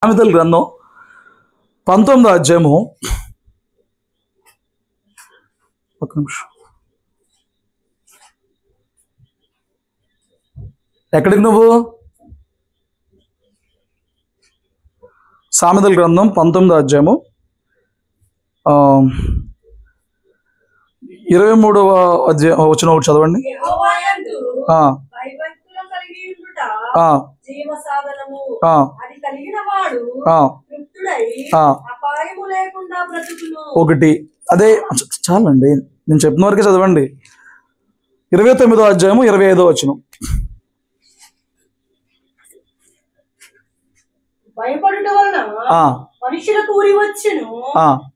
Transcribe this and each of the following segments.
సామెతల గ్రంథం 19వ అధ్యాయము ఒక నిమిషం. ఎక్కడికి నువ్వు? సామెతల గ్రంథం 19వ అధ్యాయము 23వ అధ్యాయం వచ్చిన ఒకటి చదవండి. ఒకటి అదే చాలండి, నేను చెప్పిన వరకే చదవండి. 29వ అధ్యాయము 25వ వచనం. భయపడుట వలన మనుషులకు ఉరి వచ్చును,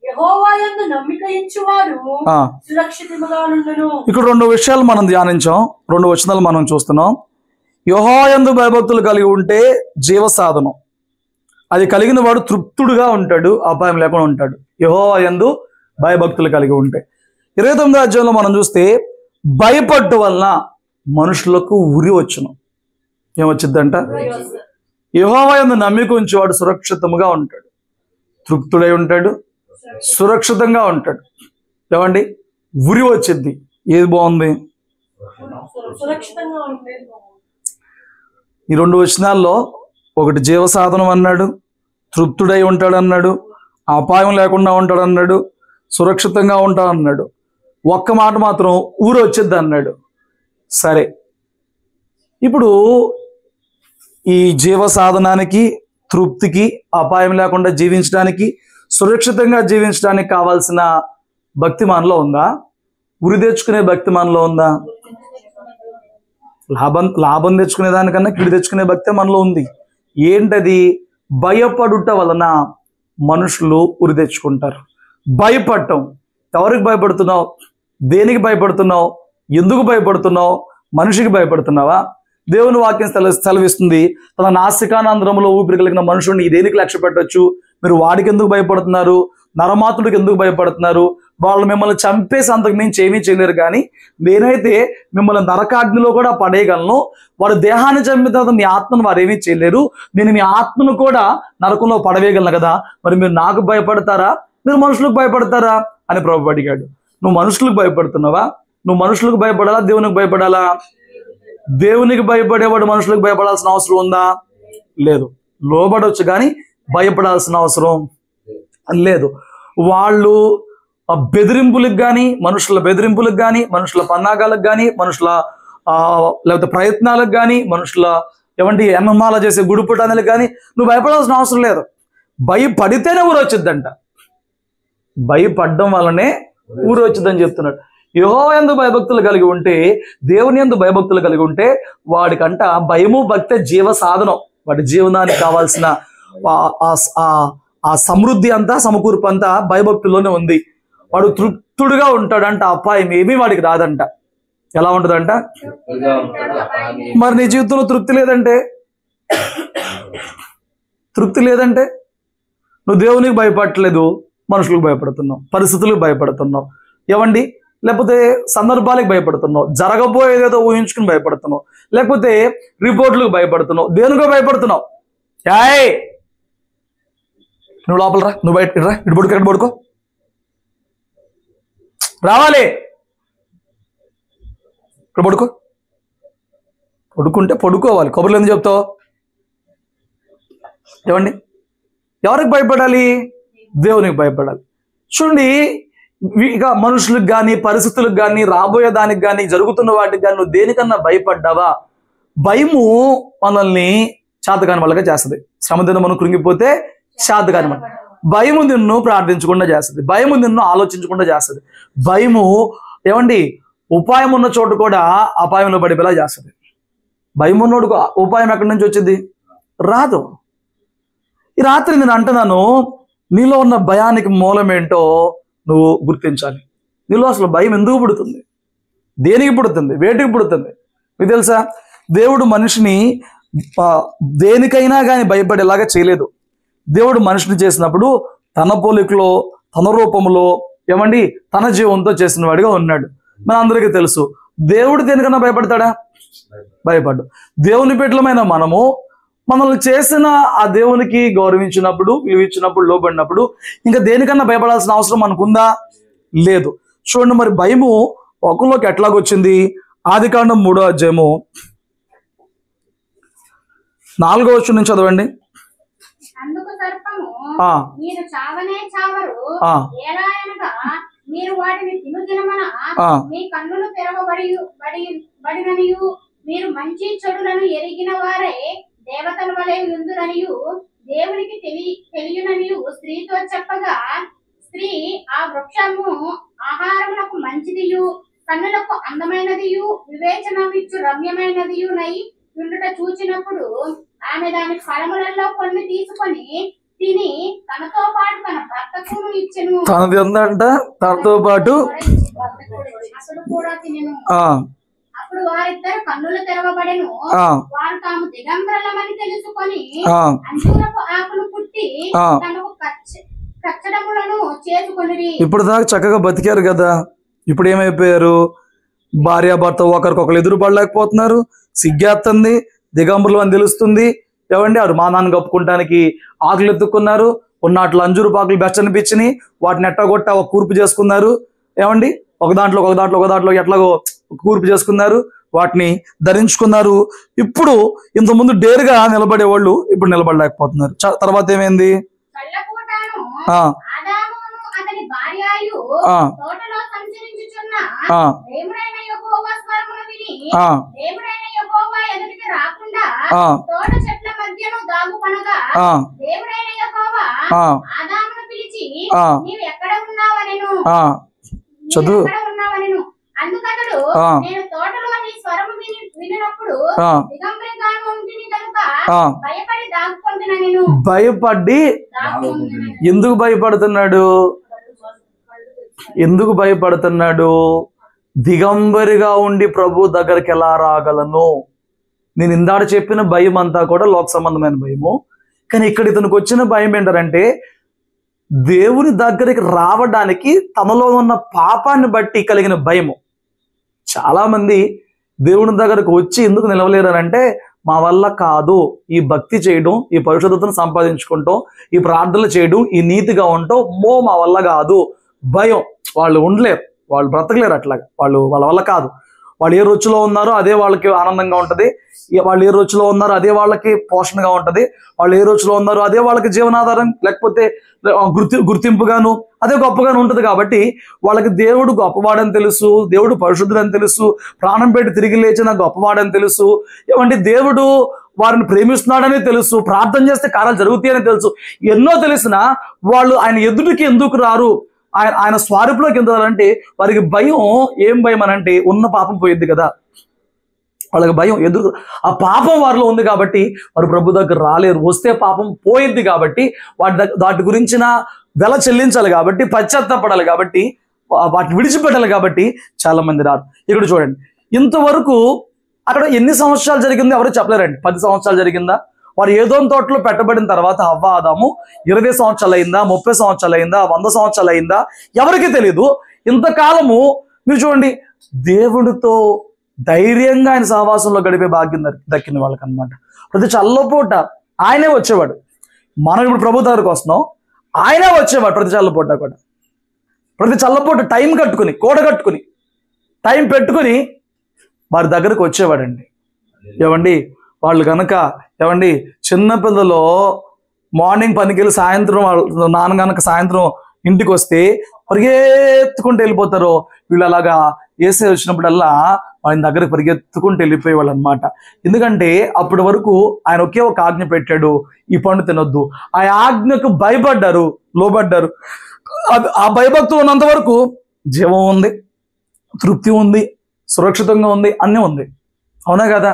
యెహోవా యందు నమ్మిక ఉంచువాడు సురక్షితముగా నుండును. ఇక్కడ రెండు విషయాలు మనం ధ్యానించాం, రెండు వచనాలు మనం చూస్తున్నాం. యెహోవా యందు భయభక్తులు కలిగి ఉంటే జీవ సాధనం, అది కలిగిన వాడు తృప్తుడుగా ఉంటాడు, అపాయం లేకుండా ఉంటాడు. యెహోవా యందు భయభక్తులు కలిగి ఉంటే. 29వ అధ్యాయంలో మనం చూస్తే భయపడ్డ వలన మనుషులకు ఉరి వచ్చును. ఏమొచ్చిద్దంట? యెహోవా యందు నమ్మిక ఉంచేవాడు సురక్షితంగా ఉంటాడు, తృప్తుడై ఉంటాడు, సురక్షితంగా ఉంటాడు. ఏమండి? ఉరి వచ్చిద్ది. ఏది బాగుంది? ఈ రెండు వచనాల్లో ఒకటి జీవసాధనం అన్నాడు, తృప్తుడై ఉంటాడు అన్నాడు, అపాయం లేకుండా ఉంటాడు అన్నాడు, సురక్షితంగా ఉంటాడు అన్నాడు. ఒక్క మాట మాత్రం ఊరు వచ్చిద్ది అన్నాడు. సరే, ఇప్పుడు ఈ జీవసాధనానికి, తృప్తికి, అపాయం లేకుండా జీవించడానికి, సురక్షితంగా జీవించడానికి కావాల్సిన భక్తి మనలో ఉందా? ఉరి తెచ్చుకునే భక్తి మనలో ఉందా? లాభం తెచ్చుకునే దానికన్నా కిడి తెచ్చుకునే భక్తి మనలో ఉంది. ఏంటది? భయపడుట వలన మనుషులు ఉరి తెచ్చుకుంటారు. భయపడటం. ఎవరికి భయపడుతున్నావు? దేనికి భయపడుతున్నావు? ఎందుకు భయపడుతున్నావు? మనిషికి భయపడుతున్నావా? దేవుని వాక్యం సెలవిస్తుంది, తన నాసికానందరంలో ఊపిరి కలిగిన మనుషుడిని దేనికి లక్ష్య పెట్టవచ్చు? మీరు వాడికి ఎందుకు భయపడుతున్నారు? నరమాతుడికి ఎందుకు భయపడుతున్నారు? వాళ్ళు మిమ్మల్ని చంపేసి అంతకు మించి ఏమీ చేయలేరు, కానీ నేనైతే మిమ్మల్ని నరకాగ్నిలో కూడా పడేయగలను. వాడు దేహాన్ని చంపిన తర్వాత మీ ఆత్మను వారు ఏమీ చేయలేరు. నేను మీ ఆత్మను కూడా నరకంలో పడవేయగలను కదా. మరి మీరు నాకు భయపడతారా, మీరు మనుషులకు భయపడతారా అని ప్రభు అడిగాడు. నువ్వు మనుషులకు భయపడుతున్నావా? నువ్వు మనుషులకు భయపడాలా, దేవునికి భయపడాలా? దేవునికి భయపడేవాడు మనుషులకు భయపడాల్సిన అవసరం ఉందా? లేదు. లోబడవచ్చు కానీ భయపడాల్సిన అవసరం లేదు. వాళ్ళు బెదిరింపులకు కానీ, మనుషుల బెదిరింపులకు కానీ, మనుషుల పన్నాగాలకు కానీ, మనుషుల లేకపోతే ప్రయత్నాలకు కానీ, మనుషుల ఏమంటే ఎన్నమాల చేసే గుడిపుటానికి కానీ నువ్వు భయపడాల్సిన అవసరం లేదు. భయపడితేనే ఊరు వచ్చిద్దంట. భయపడడం వల్లనే ఊరు వచ్చిద్దని చెప్తున్నాడు. యెహోవా యందు భయభక్తులు కలిగి ఉంటే, దేవుని యందు భయభక్తులు కలిగి ఉంటే వాడికంట భయము భక్తి జీవ సాధనం. వాడి జీవనానికి కావాల్సిన ఆ సమృద్ధి అంతా, సమకూర్పు అంతా భయభక్తుల్లోనే ఉంది. వాడు తృప్తుడుగా ఉంటాడంట, అపాయం ఏమీ వాడికి రాదంట. ఎలా ఉంటుందంట? మరి నీ జీవితంలో తృప్తి లేదంటే, నువ్వు దేవునికి భయపడట్లేదు, మనుషులకు భయపడుతున్నావు, పరిస్థితులకు భయపడుతున్నావు, ఏమండి, లేకపోతే సందర్భాలకు భయపడుతున్నావు, జరగబోయేదేదో ఊహించుకుని భయపడుతున్నావు, లేకపోతే రిపోర్ట్లకు భయపడుతున్నావు, దేనికో భయపడుతున్నావు. యాయ్, నువ్వు లోపల రా, నువ్వు బయట రా, ఇటు పడుకో, ఎక్కడ పడుకో, రావాలి, ఇక్కడ పడుకో. పడుకుంటే పడుకోవాలి. కబుర్లు ఎందుకు చెప్తావు? ఏమండి, ఎవరికి భయపడాలి? దేవునికి భయపడాలి. చూడండి, ఇక మనుషులకు కానీ, పరిస్థితులకు కానీ, రాబోయే దానికి కానీ, జరుగుతున్న వాటికి కానీ నువ్వు దేనికన్నా భయపడ్డావా? భయము మనల్ని శాతకాని వాళ్ళగా చేస్తుంది. శ్రమ మనం కృంగిపోతే శాతకాని మన భయము నిన్ను ప్రార్థించకుండా చేస్తుంది. భయము నిన్ను ఆలోచించకుండా చేస్తుంది. భయము ఏమండి, ఉపాయం ఉన్న చోటు కూడా అపాయంలో పడిపోయేలా చేస్తుంది. భయం ఉన్నోడు ఉపాయం ఎక్కడి నుంచి వచ్చింది? రాదు. ఈ రాత్రి నేను అంటున్నాను, నీలో ఉన్న భయానికి మూలం ఏంటో నువ్వు గుర్తించాలి. నీలో అసలు భయం ఎందుకు పుడుతుంది? దేనికి పుడుతుంది? వేటికి పుడుతుంది? మీకు తెలుసా, దేవుడు మనిషిని దేనికైనా కానీ భయపడేలాగా చేయలేదు. దేవుడు మనిషిని చేసినప్పుడు తన పోలికలో, తన రూపంలో, ఏమండి, తన జీవంతో చేసిన వాడిగా ఉన్నాడు. మన అందరికీ తెలుసు, దేవుడు దేనికన్నా భయపడతాడా? భయపడ్డు. దేవుని బిడ్డలమైన మనము మనల్ని చేసిన ఆ దేవునికి గౌరవించినప్పుడు, విలువించినప్పుడు, లోబడినప్పుడు ఇంకా దేనికన్నా భయపడాల్సిన అవసరం మనకుందా? లేదు. చూడండి, మరి భయము ఒకరిలోకి ఎట్లాగొచ్చింది? ఆదికాండం 3వ అధ్యాయము 4వ వచనం నుంచి చదవండి. అందుకు సర్పము, ఆ మీరు చావనే చావరు, ఆ ఎలా అనగా మీరు వాటిని తినుదినమున మీ కన్నులు తెరవబడిననియు మీరు మంచి చెడులను ఎరిగిన వారే దేవతల వలె ఉందురనియు దేవునికి తెలియననియు స్త్రీతో చెప్పగా, స్త్రీ ఆ వృక్షము ఆహారములకు మంచిదియు కన్నులకు అందమైనదియు వివేచనమిచ్చు రమ్యమైనదియు నై ఉండుట చూచినప్పుడు ఆమె దాని ఫలములలో కొన్ని తీసుకొని తిని తనతో పాటు తన భర్తకును ఇచ్చెను. తనది ఉందంట, తనతో పాటు అతడు కూడా తినెను. అప్పుడు వారిద్దరు కన్నులు తెరవబడెను. వారు తాము దిగంబరులమని తెలుసుకొని అంజూరపు ఆకులు పుట్టి తమకు కచ్చడములను చేసుకొనిరి. ఇప్పుడు దాకా చక్కగా బతికారు కదా, ఇప్పుడు ఏమైపోయారు? భార్యాభర్త ఒకరికొకరు ఎదురు పడలేకపోతున్నారు, సిగ్గేస్తుంది, దిగంబరులు అని తెలుస్తుంది. ఏమండి, వారు మానాన్ని కప్పుకుంటానికి ఆకులు ఎత్తుకున్నారు, ఉన్నట్లు అంజూరు పాకులు బెచ్చనిపించినాయి, వాటిని ఎట్టగొట్ట ఒక కూర్పు చేసుకున్నారు. ఏమండి, ఒక దాంట్లో ఎట్లాగో కూర్పు చేసుకున్నారు, వాటిని ధరించుకున్నారు. ఇప్పుడు ఇంతకుముందు డేరుగా నిలబడేవాళ్ళు ఇప్పుడు నిలబడలేకపోతున్నారు. తర్వాత ఏమైంది? అతని భార్యయు తోటలో సంచరించుచున్న దేవుడైన యెహోవా స్వరమును విని దేవుడైన యెహోవా ఎదుటికి రాకుండా తోట చెట్ల మధ్యను దాగుకొనగా దేవుడైన యెహోవా ఆదామును పిలిచి నీవు ఎక్కడ ఉన్నావనెను. అందుకతడు నేను తోటలో నీ స్వరము వినినప్పుడు దిగంబరిగాను ఉంటిని కనుక భయపడి దాగుకొందునెను. భయపడి ఎందుకు భయపడుతున్నాడు? దిగంబరిగా ఉండి ప్రభు దగ్గరికి ఎలా రాగలను? నేను ఇందాడ చెప్పిన భయం అంతా కూడా లోక సంబంధమైన భయము. కానీ ఇక్కడ ఇతనికి వచ్చిన భయం ఏంటంటే దేవుని దగ్గరికి రావడానికి తనలో ఉన్న పాపాన్ని బట్టి కలిగిన భయము. చాలా మంది దేవుని దగ్గరకు వచ్చి ఎందుకు నిలవలేరనంటే, మా వల్ల కాదు ఈ భక్తి చేయడం, ఈ పరిశుద్ధతను సంపాదించుకుంటాం, ఈ ప్రార్థనలు చేయడం, ఈ నీతిగా ఉండటం, మా వల్ల కాదు. భయం. వాళ్ళు ఉండలేరు, వాళ్ళు బ్రతకలేరు. అట్లాగా వాళ్ళ వల్ల కాదు. వాళ్ళు ఏ రుచిలో ఉన్నారో అదే వాళ్ళకి ఆనందంగా ఉంటుంది, వాళ్ళు ఏ రుచిలో ఉన్నారో అదే వాళ్ళకి పోషణగా ఉంటుంది, వాళ్ళు ఏ రుచిలో ఉన్నారో అదే వాళ్ళకి జీవనాధారం, లేకపోతే గుర్తింపుగాను అదే గొప్పగాను ఉంటుంది. కాబట్టి వాళ్ళకి దేవుడు గొప్పవాడని తెలుసు, దేవుడు పరిశుద్ధుడని తెలుసు, ప్రాణం పెట్టి తిరిగి లేచిన గొప్పవాడని తెలుసు, ఏమంటే దేవుడు వారిని ప్రేమిస్తున్నాడని తెలుసు, ప్రార్థన చేస్తే కార్యాలు జరుగుతాయని తెలుసు. ఎన్నో తెలిసినా వాళ్ళు ఆయన ఎదుటికి ఎందుకు రారు? ఆయన స్వరూపులోకి ఎందుకు రారంటే వారికి భయం. ఏం భయం అనంటే ఉన్న పాపం పోయిద్ది కదా, వాళ్ళకి భయం. ఎదురు ఆ పాపం వారిలో ఉంది కాబట్టి వారు ప్రభు దగ్గర రాలేరు. వస్తే పాపం పోయిద్ది కాబట్టి వాటి గురించిన వెల చెల్లించాలి, కాబట్టి పశ్చాత్తాపడాలి, కాబట్టి వాటిని విడిచిపెట్టాలి. కాబట్టి చాలా మంది రారు. ఇక్కడ చూడండి, ఇంతవరకు అక్కడ ఎన్ని సంవత్సరాలు జరిగిందో ఎవరు చెప్పలేరండి. 10 సంవత్సరాలు జరిగిందా? వారు ఏదోని తోటలో పెట్టబడిన తర్వాత హవ్వ ఆదాము 20 సంవత్సరాలు అయిందా, 30 సంవత్సరాలు అయిందా, 100 సంవత్సరాలు అయిందా? ఎవరికి తెలియదు. ఇంతకాలము మీరు చూడండి, దేవుడితో ధైర్యంగా ఆయన సహవాసంలో గడిపే భాగ్యం దక్కింది వాళ్ళకి అనమాట. ప్రతి చల్లపూట ఆయనే వచ్చేవాడు. మనం ఇప్పుడు ప్రభు దగ్గరకు వస్తున్నాం, ఆయనే వచ్చేవాడు ప్రతి చల్లపూట కూడా. ప్రతి చల్లపూట టైం కట్టుకుని, కోడ కట్టుకుని, టైం పెట్టుకుని వారి దగ్గరకు వచ్చేవాడండి. ఏమండి, వాళ్ళు కనుక ఏమండి చిన్నపిల్లలు మార్నింగ్ పనికి వెళ్ళి సాయంత్రం నాన్న కనుక సాయంత్రం ఇంటికి వస్తే పరిగెత్తుకుంటూ వెళ్ళిపోతారు. వీళ్ళు అలాగా ఏసే వచ్చినప్పుడల్లా ఆయన దగ్గరకు పరిగెత్తుకుంటూ వెళ్ళిపోయేవాళ్ళు అనమాట. ఎందుకంటే అప్పటి వరకు ఆయన ఒకే ఒక ఆజ్ఞ పెట్టాడు, ఈ పండు తినొద్దు. ఆ ఆజ్ఞకు భయపడ్డారు, లోబడ్డారు. ఆ భయభక్తులు ఉన్నంత వరకు జీవం ఉంది, తృప్తి ఉంది, సురక్షితంగా ఉంది, అన్నీ ఉంది. అవునా కదా?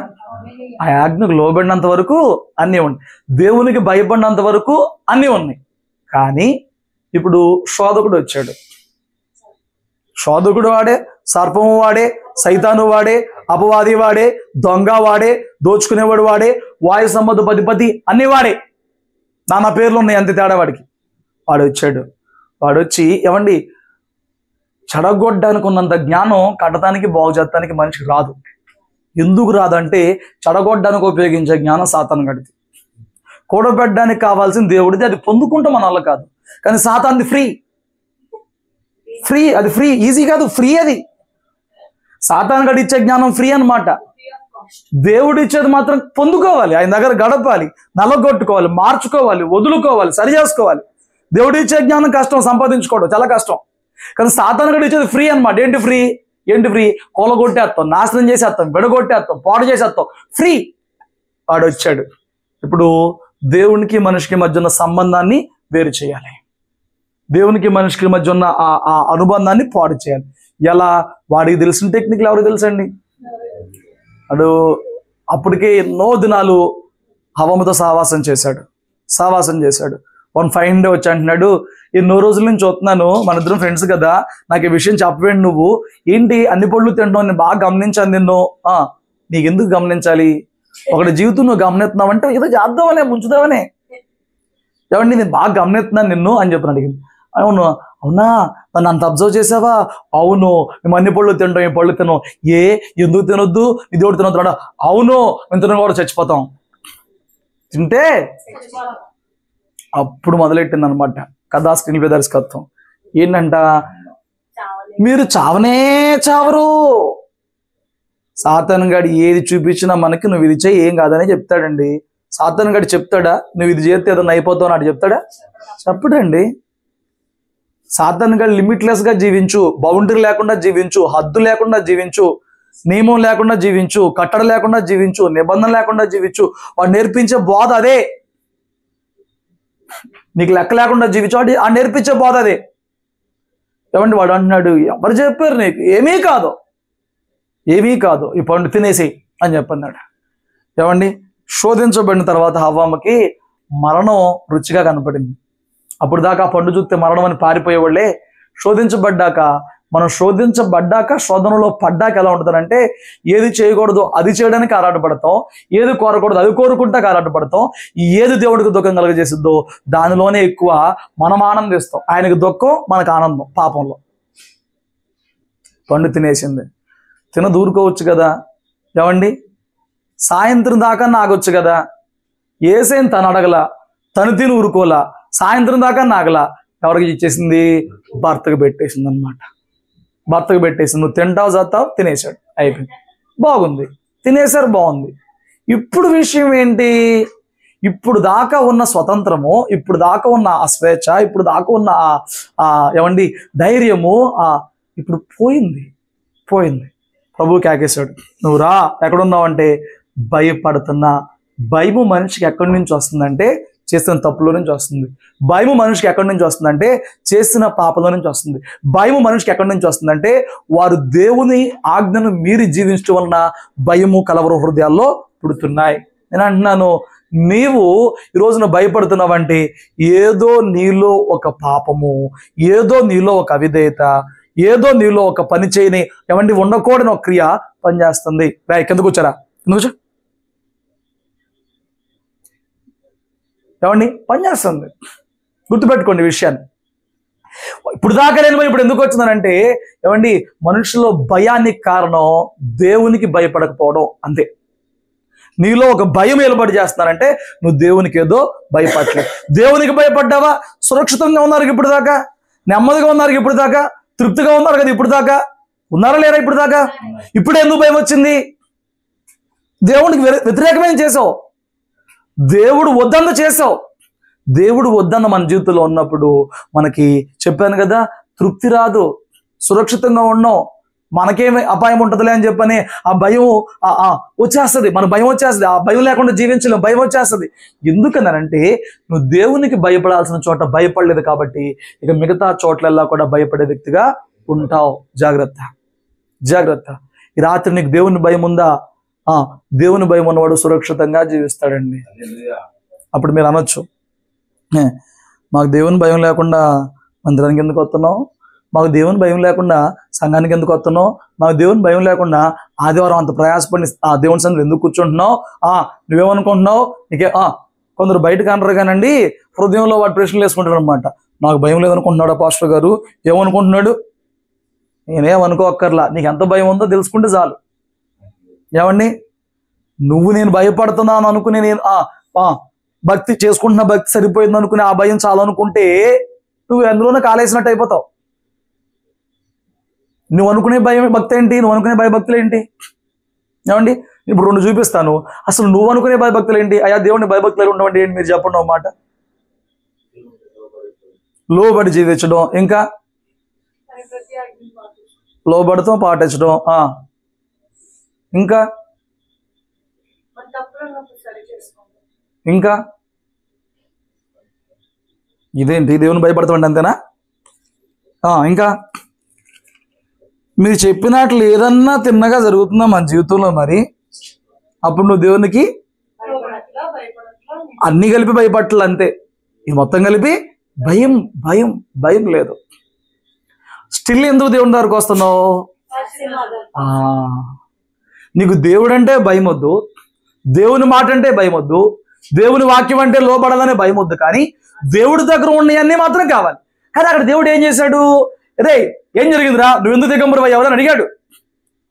ఆ ఆజ్ఞకు లోబడినంత వరకు అన్నీ ఉన్నాయి, దేవునికి భయపడినంత వరకు అన్నీ ఉన్నాయి. కానీ ఇప్పుడు శోధకుడు వచ్చాడు. శోధకుడు వాడే, సర్పము వాడే, సైతాను వాడే, అపవాది వాడే, దొంగ వాడే, దోచుకునేవాడు వాడే, వాయు సంబంధ అధిపతి అన్ని వాడే. నానా పేర్లు ఉన్నాయి, అంతే తేడా వాడికి. వాడు వచ్చాడు. వాడు వచ్చి ఏమండి చెడగొట్టడానికి ఉన్నంత జ్ఞానం కట్టడానికి బాగు చేయడానికి మనిషికి రాదు. ఎందుకు రాదంటే చెడగొట్టడానికి ఉపయోగించే జ్ఞానం సాతాను గడిది. కూడబెట్టడానికి కావాల్సిన దేవుడిది, అది పొందుకుంటాం మన వల్ల కాదు. కానీ సాతాన్ది ఫ్రీ, అది ఫ్రీ, ఈజీ కాదు, ఫ్రీ. అది సాతాను గడి ఇచ్చే జ్ఞానం ఫ్రీ అన్నమాట. దేవుడు ఇచ్చేది మాత్రం పొందుకోవాలి, ఆయన దగ్గర గడపాలి, నలగొట్టుకోవాలి, మార్చుకోవాలి, వదులుకోవాలి, సరి చేసుకోవాలి. దేవుడు ఇచ్చే జ్ఞానం కష్టం, సంపాదించుకోవడం చాలా కష్టం. కానీ సాతాను గడి ఇచ్చేది ఫ్రీ అన్నమాట. ఏంటి ఫ్రీ? కూలగొట్టేస్తాం, నాశనం చేసేస్తాం, విడగొట్టేస్తాం, పాడు చేసేస్తాం, ఫ్రీ. వాడు వచ్చాడు. ఇప్పుడు దేవునికి మనిషికి మధ్య ఉన్న సంబంధాన్ని వేరు చేయాలి, దేవునికి మనిషికి మధ్య ఉన్న ఆ అనుబంధాన్ని పాడు చేయాలి. ఎలా? వాడికి తెలిసిన టెక్నిక్లు ఎవరికి తెలుసండి? వాడు అప్పటికే ఎన్నో దినాలు హవ్వతో సహవాసం చేశాడు. వన్ ఫైన్ డే వచ్చి అంటున్నాడు, ఎన్నో రోజుల నుంచి చూస్తున్నాను, మన ఇద్దరం ఫ్రెండ్స్ కదా, నాకు ఈ విషయం చెప్పవేండి, నువ్వు ఏంటి అన్ని పళ్ళు తింటావు, నేను బాగా గమనించాను నిన్ను. నీకెందుకు గమనించాలి? ఒకటి జీవితం నువ్వు గమనిస్తున్నావంటే ఏదో చేద్దామనే, ముంచుదామనే. ఏమండి నేను బాగా గమనిస్తున్నాను నిన్ను అని చెప్పిన అడిగింది. అవునా, నన్ను అంత అబ్జర్వ్ చేసావా? అవును, మేము అన్ని పళ్ళు తింటాం, ఈ పళ్ళు తిన్నాం. ఎందుకు తినొద్దు? ఇది ఒకటి తినొద్దు. అవును, మేము తిన కూడా చచ్చిపోతాం. తింటే అప్పుడు మొదలెట్టింది అనమాట కథా స్క్రీన్ ప్లే దర్శకత్వం. ఏంటంట, మీరు చావనే చావరు. సాతాను గాడు ఏది చూపించినా మనకి నువ్వు ఇది చేయి ఏం కాదని చెప్తాడండి. సాతాను గాడు చెప్తాడా నువ్వు ఇది చేస్తే ఏదన్నా అయిపోతావు అని చెప్తాడా? చెప్పడండి. సాతాను గాడు లిమిట్లెస్ గా జీవించు, బౌండరీ లేకుండా జీవించు, హద్దు లేకుండా జీవించు, నియమం లేకుండా జీవించు, కట్టడ లేకుండా జీవించు, నిబంధన లేకుండా జీవించు. వాడు నేర్పించే బోధ అదే. నీకు లెక్క లేకుండా జీవించు, ఆ నేర్పించే బోధ అదే. ఏమండి వాడు అంటున్నాడు, ఎవరు చెప్పారు నీకు? ఏమీ కాదు, ఈ పండు తినేసి అని చెప్పన్నాడు. ఏమండి శోధించబడిన తర్వాత హవ్వమ్మకి మరణం రుచిగా కనపడింది. అప్పుడు దాకా ఆ పండు చూస్తే మరణం అని పారిపోయేవాళ్ళే. శోధించబడ్డాక శోధనలో పడ్డాక ఎలా ఉంటుందంటే, ఏది చేయకూడదు అది చేయడానికి ఆరాటపడతాం, ఏది కోరకూడదు అది కోరుకుంటా ఆరాటపడతాం. ఏది దేవుడికి దుఃఖం కలుగజేసిద్దో దానిలోనే ఎక్కువ మనం ఆనందిస్తాం. ఆయనకు దుఃఖం, మనకు ఆనందం. పాపంలో పండు తినేసింది, దూరుకోవచ్చు కదా. ఏమండి సాయంత్రం దాకా నాగొచ్చు కదా. ఏసేం తను అడగల, తను తిని ఊరుకోలా, సాయంత్రం దాకా నాగల. ఎవరికి ఇచ్చేసింది? భర్తకు పెట్టేసింది అనమాట. భర్తకు పెట్టేసింది. నువ్వు తింటావు చేస్తావు, తినేశాడు, అయిపోయింది. బాగుంది, తినేశారు, బాగుంది. ఇప్పుడు విషయం ఏంటి? ఇప్పుడు దాకా ఉన్న స్వతంత్రము, ఇప్పుడు దాకా ఉన్న ఆ స్వేచ్ఛ, ఇప్పుడు దాకా ఉన్న ఏమండి ధైర్యము ఇప్పుడు పోయింది. ప్రభువు కేకేశాడు, నువ్వు రా. ఎక్కడున్నావు అంటే భయపడుతున్నా. భయము మనిషికి ఎక్కడి నుంచి వస్తుందంటే చేసిన తప్పులో నుంచి వస్తుంది. భయము మనిషికి ఎక్కడి నుంచి వస్తుందంటే చేసిన పాపంలో నుంచి వస్తుంది. భయము మనిషికి ఎక్కడి నుంచి వస్తుందంటే వారు దేవుని ఆజ్ఞను మీరి జీవించడం వలన భయము కలవర హృదయాల్లో పుడుతున్నాయి. నేను అంటున్నాను, నీవు ఈ రోజున భయపడుతున్నావంటే ఏదో నీలో ఒక పాపము, ఏదో నీలో ఒక అవిధేయత, ఏదో నీలో ఒక పని చేయని ఏమండి ఉండకూడని ఒక క్రియ పనిచేస్తుంది. కిందకు వచ్చారా? ఎందుకు ఏమండి పనిచేస్తుంది. గుర్తుపెట్టుకోండి విషయాన్ని. ఇప్పుడు దాకా లేని ఇప్పుడు ఎందుకు వచ్చిందనంటే, ఏమండి మనుషుల్లో భయానికి కారణం దేవునికి భయపడకపోవడం అంతే. నీలో ఒక భయం ఏర్పాటు చేస్తున్నారంటే నువ్వు దేవునికి ఏదో భయపడలేదు. దేవునికి భయపడ్డావా? సురక్షితంగా ఉన్నారు ఇప్పుడు దాకా, నెమ్మదిగా ఉన్నారు ఇప్పుడు దాకా, తృప్తిగా ఉన్నారు కదా ఇప్పుడు దాకా. ఉన్నారా లేరా ఇప్పుడు దాకా? ఇప్పుడు ఎందుకు భయం వచ్చింది? దేవునికి వ్యతిరేకమైన చేసావు, దేవుడు వద్దన్న చేసావు. దేవుడు వద్దన్న మన జీవితంలో ఉన్నప్పుడు మనకి చెప్పాను కదా, తృప్తి రాదు, సురక్షితంగా ఉన్నాం, మనకేమి అపాయం ఉంటుందిలే అని చెప్పని ఆ భయం వచ్చేస్తుంది. మన భయం వచ్చేస్తుంది. ఆ భయం లేకుండా జీవించలేం, భయం వచ్చేస్తుంది. ఎందుకనంటే నువ్వు దేవునికి భయపడాల్సిన చోట భయపడలేదు కాబట్టి ఇక మిగతా చోట్లల్లా కూడా భయపడే వ్యక్తిగా ఉంటావు. జాగ్రత్త. ఈ రాత్రి నీకు దేవుని భయం ఉందా? దేవుని భయం ఉన్నవాడు సురక్షితంగా జీవిస్తాడండి. అప్పుడు మీరు అనొచ్చు, మాకు దేవుని భయం లేకుండా మందిరానికి ఎందుకు వస్తున్నావు? మాకు దేవుని భయం లేకుండా సంఘానికి ఎందుకు వస్తున్నావు? మాకు దేవుని భయం లేకుండా ఆదివారం అంత ప్రయాసపడి ఆ దేవుని సన్నిధిలో ఎందుకు కూర్చుంటున్నావు? నువ్వేమనుకుంటున్నావు? నీకే కొందరు బయటకు అనరు కానండి, హృదయంలో వాటి ప్రశ్నలు వేసుకుంటారు అనమాట. నాకు భయం లేదనుకుంటున్నాడు పాస్టర్ గారు, ఏమనుకుంటున్నాడు? నేనేమనుకోక్కర్లా, నీకు ఎంత భయం ఉందో తెలుసుకుంటే చాలు. ఏమండి నేను భయపడుతున్నాను అనుకుని భక్తి చేసుకుంటున్న భక్తి సరిపోయింది అనుకుని ఆ భయం చాలా అనుకుంటే నువ్వు ఎందులోనే కాలేసినట్టు అయిపోతావు. నువ్వు అనుకునే భయం భక్తి ఏంటి? నువ్వు అనుకునే భయభక్తులు ఏంటి? ఏమండి, ఇప్పుడు 2 చూపిస్తాను. అసలు నువ్వు అనుకునే భయభక్తులు ఏంటి? అయ్యా దేవుడిని భయభక్తులు ఉండవండి ఏంటి? మీరు చెప్పండి ఒక మాట. లోబడి జీవించడం, ఇంకా లోబడితో పాటించడం, ఇంకా ఇంకా ఇదేంటి? దేవుని భయపడతామండి అంతేనా? ఇంకా మీరు చెప్పినట్లు ఏదన్నా తిన్నగా జరుగుతుందా మన జీవితంలో, మరి అప్పుడు నువ్వు దేవునికి అన్ని కలిపి భయపడాలి అంతే. ఇది మొత్తం కలిపి భయం భయం భయం లేదు. స్టిల్ ఎందుకు దేవుని దగ్గరకు వస్తున్నావు? నీకు దేవుడు అంటే భయం వద్దు, దేవుని మాట అంటే భయం వద్దు, దేవుని వాక్యం అంటే లోపడాలనే భయం వద్దు, కానీ దేవుడి దగ్గర ఉన్నవన్నీ మాత్రం కావాలి. కానీ అక్కడ దేవుడు ఏం చేశాడు? అదే ఏం జరిగిందిరా, నువ్వు ఎందుకు దిగంబరు ఎవరని అడిగాడు.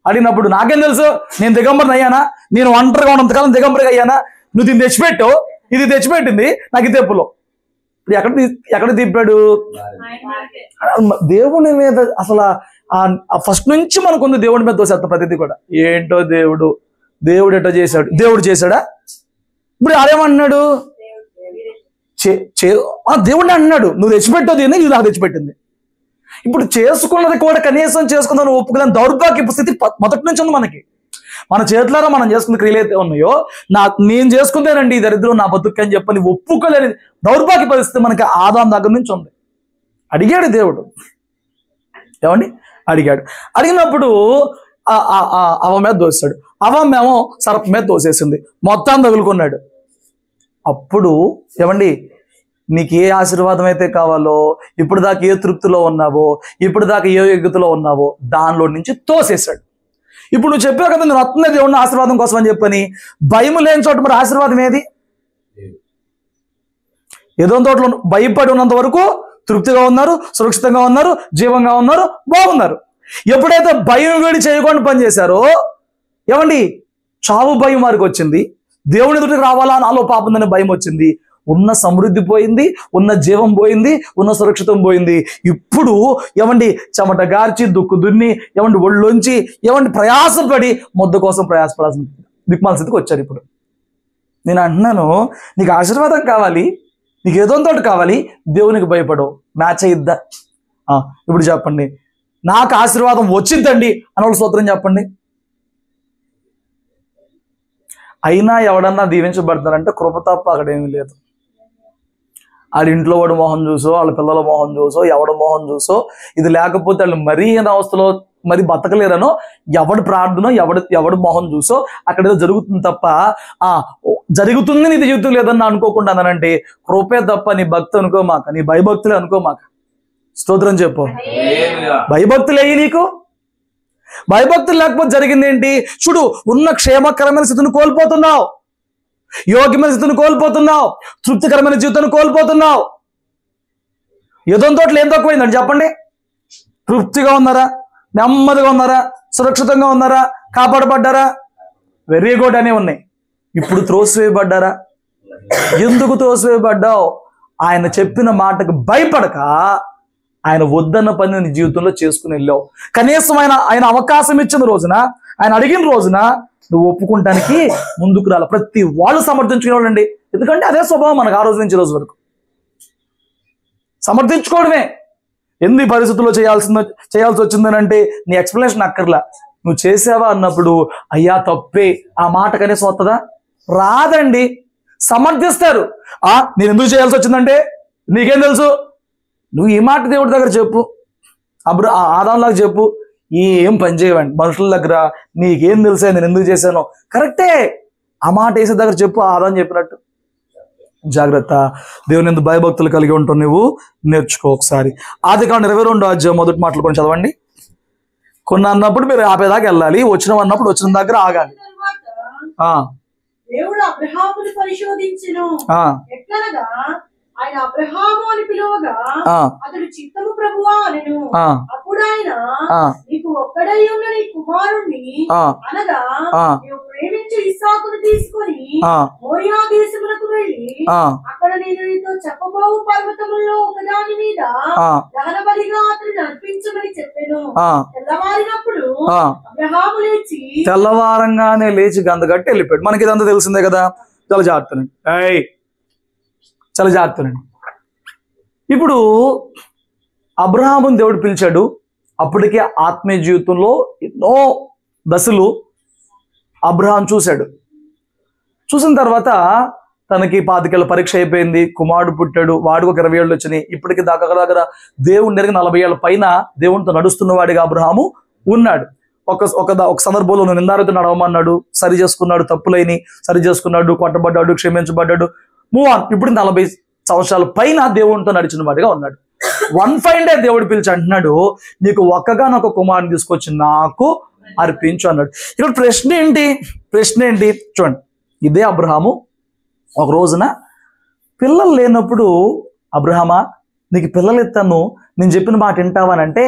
అడిగినప్పుడు నాకేం తెలుసు, నేను దిగంబరిని అయ్యానా? నేను ఒంటరిగా ఉన్నంతకాలం దిగంబరిగా అయ్యానా? నువ్వు దీన్ని తెచ్చిపెట్టు, ఇది తెచ్చిపెట్టింది నాకు ఈ తెప్పులో. ఎక్కడ తిప్పాడు? దేవుని మీద అసలు ఫస్ట్ నుంచి మనకుంది దేవుడి మీద దోసేస్తా ప్రతిదీ కూడా. ఏంటో దేవుడు ఎటో చేశాడు, దేవుడు చేశాడా? ఇప్పుడు ఆడేమన్నాడు? దేవుడిని అన్నాడు, నువ్వు తెచ్చిపెట్టో దీన్ని, ఇది నాకు తెచ్చిపెట్టింది. ఇప్పుడు చేసుకున్నది కూడా కనీసం చేసుకుందాం ఒప్పుకుదాం దౌర్భాగ్యపు స్థితి మొదటి నుంచి ఉంది మనకి. మన చేతులారా మనం చేసుకున్న క్రియలు అయితే ఉన్నాయో, నేను చేసుకుందేనండి ఈ దరిద్రం నా బతుకు అని చెప్పని ఒప్పుకోలేని దౌర్భాగ్య పరిస్థితి మనకి ఆదాం దగ్గర నుంచి ఉంది. అడిగాడు దేవుడు, ఏమండి అడిగాడు. అడిగినప్పుడు అవ మీద దోసాడు, అవమేమో సర్ప మీద దోసేసింది, మొత్తం తగులుకున్నాడు. అప్పుడు ఏమండి, నీకు ఏ ఆశీర్వాదం అయితే కావాలో, ఇప్పుడు దాకా ఏ తృప్తిలో ఉన్నావో, ఇప్పుడు దాకా ఏ యోగ్యతలో ఉన్నావో దానిలో నుంచి తోసేశాడు. ఇప్పుడు నువ్వు చెప్పావు కదా, నేను వస్తున్న దేవుడిని ఆశీర్వాదం కోసం అని చెప్పని. భయం లేని చోట మరి ఆశీర్వాదం ఏది? ఏదో తోటలో భయపడి ఉన్నంత వరకు తృప్తిగా ఉన్నారు, సురక్షితంగా ఉన్నారు, జీవంగా ఉన్నారు, బాగున్నారు. ఎప్పుడైతే భయం వేడి చేయకుండా పనిచేశారో, ఏమండి చావు భయం వారికి వచ్చింది. దేవుని ఎదుటికి రావాలా నాలో పాపందనే భయం వచ్చింది. ఉన్న సమృద్ధి పోయింది, ఉన్న జీవం పోయింది, ఉన్న సురక్షితం పోయింది. ఇప్పుడు ఏమండి చెమట గార్చి దుక్కు దున్ని ఏమండి ఒళ్ళొంచి ఏమండి ప్రయాసపడి ముద్ద కోసం ప్రయాసపడాల్సిన దిక్మాల స్థితికి వచ్చారు. ఇప్పుడు నేను అంటున్నాను, నీకు ఆశీర్వాదం కావాలి, నీకు ఏదో తోటి కావాలి, దేవునికి భయపడవు, మ్యాచ్ అయ్యిద్దా? ఇప్పుడు చెప్పండి, నాకు ఆశీర్వాదం వచ్చిందండి అని ఒక స్తోత్రం చెప్పండి. అయినా ఎవడన్నా దీవించబడతారంటే కృప తప్ప అక్కడేమీ లేదు. వాళ్ళ ఇంట్లో వాడు మోహం చూసో, వాళ్ళ పిల్లల మోహం చూసో, ఎవడ మోహం చూసో, ఇది లేకపోతే వాళ్ళు మరీ అవస్థలో మరి బతకలేరనో, ఎవడు ప్రార్థన ఎవడు మోహం చూసో అక్కడ ఏదో జరుగుతుంది తప్ప జరుగుతుంది నీ జీవితం లేదన్నా అనుకోకుండా అనంటే కృపే తప్ప నీ భక్తి అనుకోమాక, నీ భయభక్తులే అనుకోమాక. స్తోత్రం చెప్పు. భయభక్తులు అయ్యి నీకు భయభక్తులు లేకపోతే జరిగింది ఏంటి? చూడు, ఉన్న క్షేమకరమైన స్థితిని కోల్పోతున్నావు, యోగ్యమైన స్థితిని కోల్పోతున్నావు, తృప్తికరమైన జీవితాన్ని కోల్పోతున్నావు. ఏదో తోటలు ఏం తక్కువైందండి చెప్పండి? తృప్తిగా ఉన్నారా? నెమ్మదిగా ఉన్నారా? సురక్షితంగా ఉన్నారా? కాపాడబడ్డారా? వెరీ గుడ్ అనే ఉన్నాయి. ఇప్పుడు త్రోసివేయబడ్డారా? ఎందుకు త్రోసివేయబడ్డావు? ఆయన చెప్పిన మాటకు భయపడక ఆయన వద్దన్న పని నీ జీవితంలో చేసుకుని వెళ్ళావు. కనీసం ఆయన అవకాశం ఇచ్చిన రోజున, ఆయన అడిగిన రోజున నువ్వు ఒప్పుకుంటానికి ముందుకు రాలి. ప్రతి వాళ్ళు సమర్థించుకునేవాళ్ళండి, ఎందుకంటే అదే స్వభావం మనకు ఆ రోజు నుంచి ఈ రోజు వరకు సమర్థించుకోవడమే. ఎన్ని పరిస్థితుల్లో చేయాల్సి వచ్చిందని అంటే నీ ఎక్స్ప్లెనేషన్ అక్కర్లా. నువ్వు చేసావా అన్నప్పుడు అయ్యా తప్పే ఆ మాట కనీసం వస్తుందా? రాదండి. సమర్థిస్తారు. నేను ఎందుకు చేయాల్సి వచ్చిందంటే నీకేం తెలుసు? నువ్వు ఈ మాట దేవుడి దగ్గర చెప్పు, అప్పుడు ఆదాంలాగా చెప్పు. ఏం పని చేయవండి మనుషుల దగ్గర, నీకేం తెలుసా నేను ఎందుకు చేశానో. కరెక్టే, ఆ మాట వేసే దగ్గర చెప్పు, ఆదాం చెప్పినట్టు. జాగ్రత్త. దేవుని ఎందుకు భయభక్తులు కలిగి ఉంటావు నువ్వు నేర్చుకో. ఒకసారి ఆదికాండం 22వ మొదటి మాటలు కొన్ని చదవండి. కొన్ని అన్నప్పుడు మీరు ఆపేదాకా వెళ్ళాలి, వచ్చిన దగ్గర ఆగాలి. దేవుడు అబ్రహామును పరిశోధించెను, ఎట్లనగా ఆయన అబ్రహాము అని పిలువగా అతడు చిత్తము ప్రభువా అనెను. అప్పుడు అప్పుడు ఆయన ఆ, నీకు ఒక్కడై ఉన్న నీ కుమారుణ్ణి ఆ, అనగా ఆ, నీవు ప్రేమించి ఇస్సాకును తీసుకొని ఆ, మోరియా దేశమునకు వెళ్ళి ఆ, అక్కడ నేను నీతో చెప్పబోవు పర్వతముల్లో ఒకదాని మీద ఆ, దహనబలిగా అతన్ని అర్పించమని చెప్పాను. ఆ, తెల్లవారినప్పుడు ఆ. అబ్రహాము లేచి తెల్లవారంగానే లేచి గంధ కట్టి వెళ్ళిపోయాడు. మనకి ఇదంతా తెలిసిందే కదా. చాలా జాగ్రత్తనండి, చాలా జాగ్రత్తనండి. ఇప్పుడు అబ్రహాముని దేవుడు పిలిచాడు. అప్పటికే ఆత్మీయ జీవితంలో ఎన్నో దశలు అబ్రహాం చూశాడు. చూసిన తర్వాత తనకి 25 ఏళ్ళ పరీక్ష అయిపోయింది, కుమారుడు పుట్టాడు, వాడికి ఒక 20 ఏళ్ళు వచ్చినాయి. ఇప్పటికి దగ్గర దేవుని నెరిగి 40 ఏళ్ళ పైన దేవునితో నడుస్తున్న వాడిగా అబ్రహాము ఉన్నాడు. ఒక సందర్భంలో నువ్వు నిందారితో నడవమన్నాడు, సరి చేసుకున్నాడు, తప్పులైన సరి చేసుకున్నాడు, కొట్టబడ్డాడు, క్షమించబడ్డాడు, మూవ్ ఆన్. ఇప్పుడు 40 సంవత్సరాల పైన దేవునితో నడిచిన వాడిగా ఉన్నాడు. వన్ ఫైన్ డే దేవుడు పిలిచి అంటున్నాడు, నీకు ఒక్కగానొక కుమారుని తీసుకొచ్చి నాకు అర్పించు అన్నాడు. ఇక్కడ ప్రశ్న ఏంటి చూడండి. ఇదే అబ్రహాము ఒక రోజున పిల్లలు లేనప్పుడు, అబ్రహామా నీకు పిల్లలు ఇస్తాను, నేను చెప్పిన మాట వింటావానంటే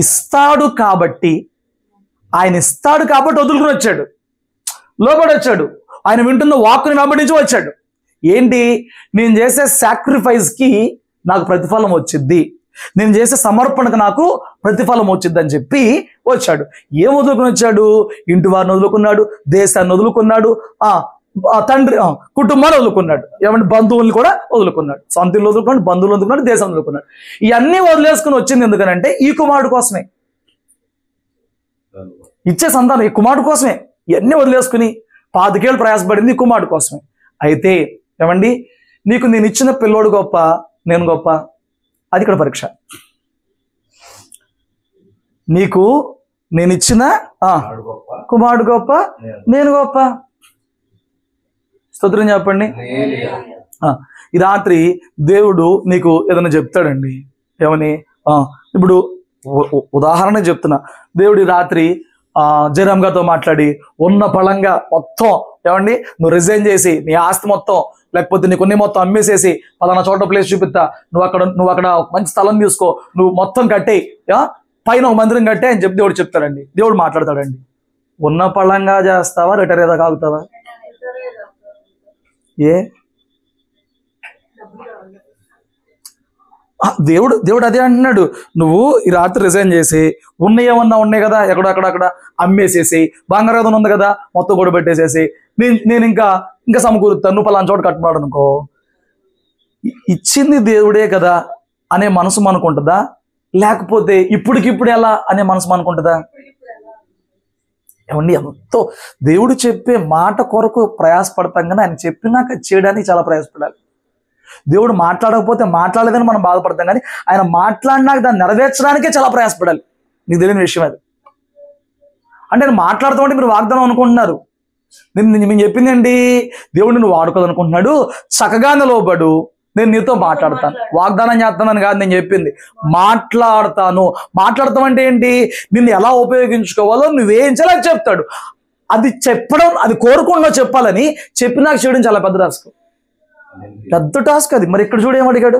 ఇస్తాడు కాబట్టి, ఆయన ఇస్తాడు కాబట్టి వదులుకుని వచ్చాడు, లోబడి వచ్చాడు. ఆయన వింటున్న వాక్కుని వెంబడించి వచ్చాడు. ఏంటి, నేను చేసే సాక్రిఫైస్కి నాకు ప్రతిఫలం వచ్చిద్ది, నేను చేసే సమర్పణకు నాకు ప్రతిఫలం వచ్చిద్ది అని చెప్పి వచ్చాడు. ఏం వదులుకుని వచ్చాడు? ఇంటి వారిని వదులుకున్నాడు, దేశాన్ని వదులుకున్నాడు, తండ్రి కుటుంబాన్ని వదులుకున్నాడు, ఏమంటే బంధువుల్ని కూడా వదులుకున్నాడు, సొంత ఇల్లు వదులుకున్నాడు, బంధువులు వదులుకున్నాడు, దేశం వదులుకున్నాడు. ఇవన్నీ వదిలేసుకుని వచ్చింది ఎందుకనంటే ఈ కుమారుడు కోసమే, ఇచ్చే సంతానం ఈ కుమారుడు కోసమే. ఇవన్నీ వదిలేసుకుని 25 ఏళ్ళు ప్రయాసపడింది ఈ కుమారుడు కోసమే. అయితే ఏమండి, నీకు నేను ఇచ్చిన పిల్లోడు గొప్ప, నేను గొప్ప? అది ఇక్కడ పరీక్ష. నీకు నేను ఇచ్చిన కుమారుడు గొప్ప, నేను గొప్ప? స్తోత్రం చెప్పండి. ఈ రాత్రి దేవుడు నీకు ఏదైనా చెప్తాడండి. ఏమని? ఇప్పుడు ఉదాహరణ చెప్తున్నా. దేవుడు ఈ రాత్రి జయరామ్ గారితో మాట్లాడి ఉన్న పళంగా మొత్తం, ఏమండి, నువ్వు రిజైన్ చేసి నీ ఆస్తి మొత్తం, లేకపోతే నీ కొన్ని మొత్తం అమ్మేసేసి పలానా చోట ప్లేస్ చూపిస్తా, నువ్వు అక్కడ మంచి స్థలం తీసుకో, నువ్వు మొత్తం కట్టేయి, పైన ఒక మందిరం కట్టే అని చెప్పి దేవుడు చెప్తాడండి. దేవుడు మాట్లాడతాడండి. ఉన్న పళంగా చేస్తావా, రిటైర్ ఏదా కాగుతావా? దేవుడు అదే అంటున్నాడు. నువ్వు ఈ రాత్రి రిజైన్ చేసి ఏమన్నా ఉన్నాయి కదా ఎక్కడక్కడ అమ్మేసేసి, బంగారం ఉంది కదా మొత్తం కూడా పెట్టేసేసి, నేను ఇంకా సమకూరుతాను, నువ్వు పలానా చోట కట్టున్నాడు అనుకో, ఇచ్చింది దేవుడే కదా అనే మనసు మనకుంటుందా? లేకపోతే ఇప్పటికిప్పుడు ఎలా అనే మనసు మనకుంటుందా? ఏమండి, ఎంతో దేవుడు చెప్పే మాట కొరకు ప్రయాసపడతాం కానీ ఆయన చెప్పినాక చేయడానికి చాలా ప్రయాసపడాలి. దేవుడు మాట్లాడకపోతే మాట్లాడలేదని మనం బాధపడతాం కానీ ఆయన మాట్లాడినాక దాన్ని నెరవేర్చడానికే చాలా ప్రయాసపడాలి. నీకు తెలియని విషయం అది. అంటే నేను మాట్లాడుతామంటే మీరు వాగ్దానం అనుకుంటున్నారు. నేను చెప్పిందండి, దేవుడు నువ్వు వాడుకోదనుకుంటున్నాడు, చక్కగా నిలవబడు, నేను నీతో మాట్లాడతాను. వాగ్దానం చేస్తానని కాదు నేను చెప్పింది, మాట్లాడతామంటే ఏంటి? నిన్ను ఎలా ఉపయోగించుకోవాలో నువ్వేం చేయాలో చెప్తాడు. అది చెప్పడం, అది కోరుకుండా చెప్పాలని చెప్పినాక చేయడం చాలా పెద్ద టాస్క్ అది. మరి ఇక్కడ చూడేం అడిగాడు?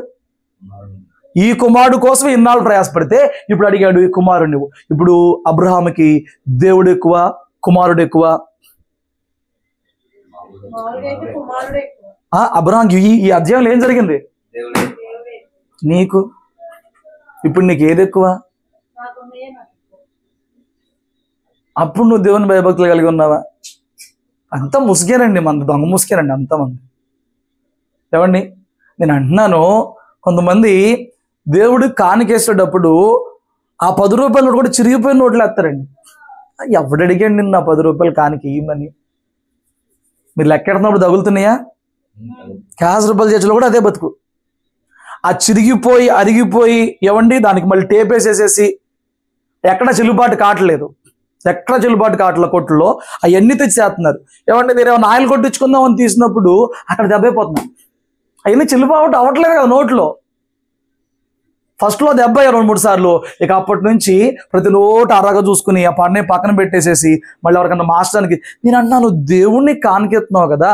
ఈ కుమారుడు కోసం ఇన్నాళ్ళు ప్రయాసపడితే ఇప్పుడు అడిగాడు ఈ కుమారుడు. ఇప్పుడు అబ్రహాముకి దేవుడు ఎక్కువ, కుమారుడు ఎక్కువ? అబ్రహాంకి ఈ అధ్యాయంలో ఏం జరిగింది? నీకు ఇప్పుడు నీకు ఏది ఎక్కువ? అప్పుడు నువ్వు దేవుని భయభక్తులు కలిగి ఉన్నావా? అంతా ముసుగేనండి, మన దొంగ ముసుగేనండి అంతమంది. ఏమండి, నేను అంటున్నాను, కొంతమంది దేవుడు కానికేసేటప్పుడు ఆ 10 రూపాయలు కూడా చిరిగిపోయిన నోట్లు వేస్తారండి. ఎవడు అడిగాడు నిన్ను ఆ 10 రూపాయలు కానికి ఇవ్వమని? మీరు లెక్కెడుతున్నప్పుడు తగులుతున్నాయా? క్యాష్ రూపాయల చేతిలో కూడా అదే బతుకు. ఆ చిరిగిపోయి అరిగిపోయి, ఏమండి, దానికి మళ్ళీ టేప్ వేసేసేసి ఎక్కడ చెల్లుబాటు కావట్లేదు, కొట్టులో అవన్నీ తెచ్చేస్తున్నారు. ఏమంటే మీరు ఏమైనా ఆయిల్ కొట్టించుకుందాం అని తీసినప్పుడు అక్కడ దెబ్బైపోతున్నాం. అవన్నీ చెల్లుబాటు అవ్వట్లేదు కదా నోట్లో. ఫస్ట్లో దెబ్బ 2-3 సార్లు, ఇక అప్పటి నుంచి ప్రతి నోటు అరగా చూసుకుని ఆ పన్నే పక్కన పెట్టేసేసి మళ్ళీ ఎవరికన్నా మార్చడానికి. నేను అన్నాను, దేవుణ్ణి కానికెత్తున్నావు కదా,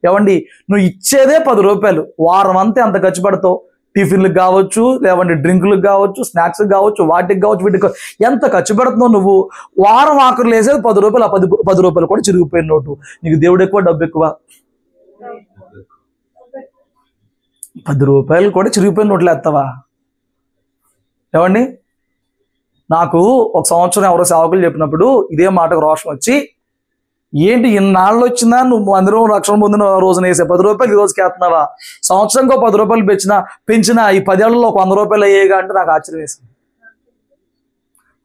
ఏమండి, నువ్వు ఇచ్చేదే 10 రూపాయలు, వారం అంతే అంత ఖర్చు పెడతావు, టిఫిన్లకు కావచ్చు, లేదంటే డ్రింకులకు కావచ్చు, స్నాక్స్ కావచ్చు, వాటికి కావచ్చు, వీటికి కావచ్చు. ఎంత ఖర్చు పెడుతున్నావు నువ్వు? వారం ఆఖరులు వేసేది 10 రూపాయలు, ఆ 10 రూపాయలు కూడా చిరిగిపోయిన నోటు. నీకు దేవుడు ఎక్కువ, డబ్బు ఎక్కువ? 10 రూపాయలు కూడా చిరిగిపోయిన నోట్లు వేస్తావా? ఏమండి, నాకు ఒక సంవత్సరం ఎవరో సేవకులు చెప్పినప్పుడు ఇదే మాటకు రోషం వచ్చి, ఏంటి ఇన్నాళ్ళు వచ్చిందా నువ్వు అందరూ రక్షణ పొందిన రోజున వేసే 10 రూపాయలు ఈ రోజుకి వేస్తున్నావా? సంవత్సరంకో 10 రూపాయలు పెంచిన ఈ 10 ఏళ్లలో ఒక 100 రూపాయలు అయ్యేగా అంటే నాకు ఆశ్చర్యం వేసింది.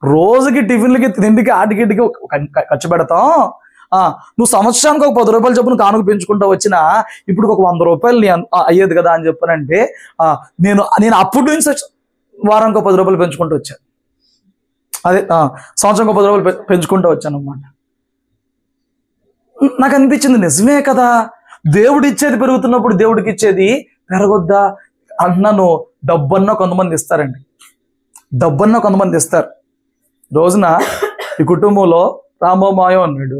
రోజుకి టిఫిన్లకి, తిండికి, ఆటికిటికి ఖర్చు పెడతాం. నువ్వు సంవత్సరానికి ఒక 10 రూపాయలు చొప్పున కానుక పెంచుకుంటూ వచ్చినా ఇప్పుడు ఒక 100 రూపాయలు అయ్యేది కదా అని చెప్పానంటే, నేను అప్పుడు నుంచి వారానికి 10 రూపాయలు పెంచుకుంటూ వచ్చాను. అదే సంవత్సరంకి 10 రూపాయలు పెంచుకుంటూ వచ్చాను అన్నమాట. నాకు అనిపించింది నిజమే కదా, దేవుడు ఇచ్చేది పెరుగుతున్నప్పుడు దేవుడికి ఇచ్చేది పెరగొద్దా అన్నాను. డబ్బన్నా కొంతమంది ఇస్తారండి, డబ్బన్నా కొంతమంది ఇస్తారు. రోజున ఈ కుటుంబంలో రామోమాయం అన్నాడు.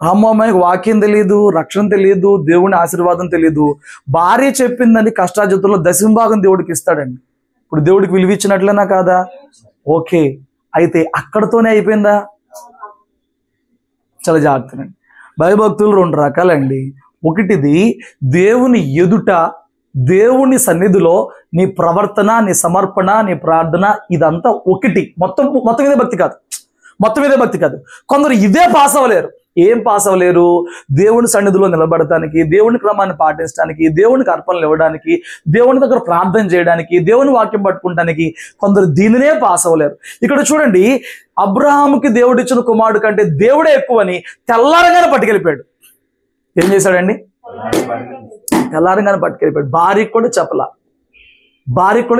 రామోమాయకు వాక్యం తెలియదు, రక్షణ తెలియదు, దేవుని ఆశీర్వాదం తెలియదు. భార్య చెప్పిందని కష్టాజతుల్లో 10వ భాగం దేవుడికి ఇస్తాడండి. ఇప్పుడు దేవుడికి విలువ ఇచ్చినట్లేనా కాదా? ఓకే, అయితే అక్కడతోనే అయిపోయిందా? చాలా జాగ్రత్తనండి. భయభక్తులు 2 రకాలండి. ఒకటిది దేవుని ఎదుట, దేవుని సన్నిధిలో నీ ప్రవర్తన, నీ సమర్పణ, నీ ప్రార్థన, ఇదంతా ఒకటి. మొత్తం ఇదే భక్తి కాదు, మొత్తం ఇదే భక్తి కాదు. కొందరు ఇదే పాస్ అవ్వలేరు. ఏం పాస్ అవ్వలేరు? దేవుని సన్నిధిలో నిలబడటానికి, దేవుని క్రమాన్ని పాటించడానికి, దేవునికి అర్పణలు ఇవ్వడానికి, దేవుని దగ్గర ప్రార్థన చేయడానికి, దేవుని వాక్యం పట్టుకుంటానికి కొందరు దీనినే పాస్ అవ్వలేరు. ఇక్కడ చూడండి, అబ్రహాముకి దేవుడు ఇచ్చిన కుమారుడు కంటే దేవుడే ఎక్కువని తెల్లారంగానే పట్టుకెళ్ళిపోయాడు. ఏం చేశాడండి? తెల్లారంగానే పట్టుకెళ్ళిపోయాడు. భార్యకి కూడా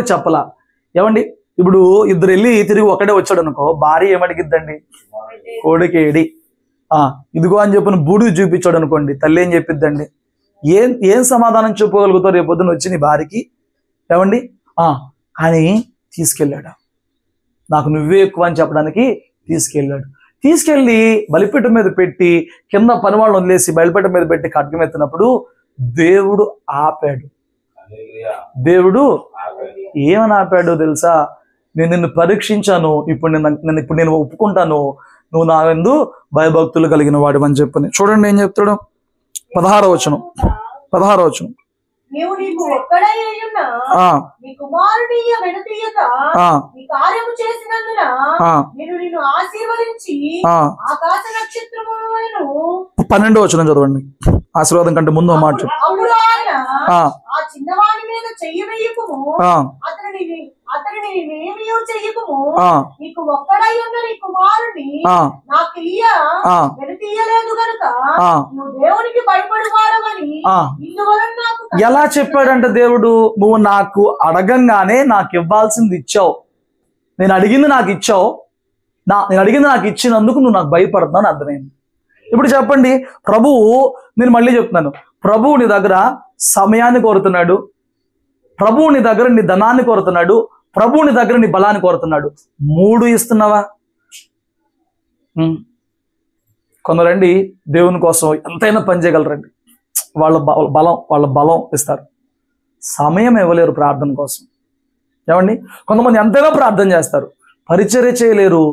చెప్పలా. ఏమండి, ఇప్పుడు ఇద్దరు వెళ్ళి తిరిగి ఒకడే వచ్చాడు అనుకో, భార్య ఏమడిగిద్దండి? కోడికేడి ఇదిగో అని చెప్పిన బూడిది చూపించాడు అనుకోండి, తల్లి ఏం చెప్పిద్దండి? ఏం సమాధానం చెప్పగలుగుతావు రేపు పొద్దున వచ్చి నీ భార్యకి? ఏమండి, కానీ తీసుకెళ్ళాడు, నాకు నువ్వే ఎక్కువ అని చెప్పడానికి తీసుకెళ్ళి బలిపీఠం మీద పెట్టి, కింద పని వాళ్ళని వదిలేసి బలిపీఠం మీద పెట్టి ఖడ్గం ఎత్తినప్పుడు దేవుడు ఆపాడు. ఏమని ఆపాడో తెలుసా? నేను నిన్ను పరీక్షించాను, ఇప్పుడు నేను ఒప్పుకుంటాను, నువ్వు నా యందు భయభక్తులు కలిగిన వాడు అని చెప్పని. చూడండి ఏం చెప్తాడు, 16వ వచనం. నీవు నీకు ఒక్కడై ఉన్న నీ కుమారుని వెనుతీయక నీ కార్యము చేసినందున నిన్ను ఆశీర్వదించి ఆకాశ నక్షత్రములను. 12వ వచనం చదవండి. ఆశీర్వాదం కంటే ముందు మాట. అప్పుడు ఆయన ఆ చిన్నవాని మీద చెయ్యి వేయకుము, అతనిని నేనేమీ చెయ్యకుము, నీకు ఒక్కడై ఉన్న నీ కుమారుని నాకు వెనుతీయలేదు గనుక నువ్వు దేవునికి భయపడువాడవని ఇందువలన నాకు. ఎలా చెప్పాడంటే దేవుడు, నువ్వు నాకు అడగంగానే నాకు ఇవ్వాల్సింది ఇచ్చావు, నేను అడిగింది నాకు ఇచ్చినందుకు నువ్వు నాకు భయపడుతున్నావు అని అర్థమైంది. ఇప్పుడు చెప్పండి, ప్రభువు, నేను మళ్ళీ చెప్తున్నాను, ప్రభువు నీ దగ్గర సమయాన్ని కోరుతున్నాడు, ప్రభువు నీ దగ్గర నీ ధనాన్ని కోరుతున్నాడు, ప్రభువు నీ దగ్గర నీ బలాన్ని కోరుతున్నాడు. 3 ఇస్తున్నావా? కొందరండి దేవుని కోసం ఎంతైనా పని చేయగలరండి, వాళ్ళ బలం ఇస్తారు, సమయం ఇవ్వలేరు ప్రార్థన కోసం. ఏమండి, కొంతమంది ఎంతైనా ప్రార్థన చేస్తారు, పరిచర్య చేయలేరు,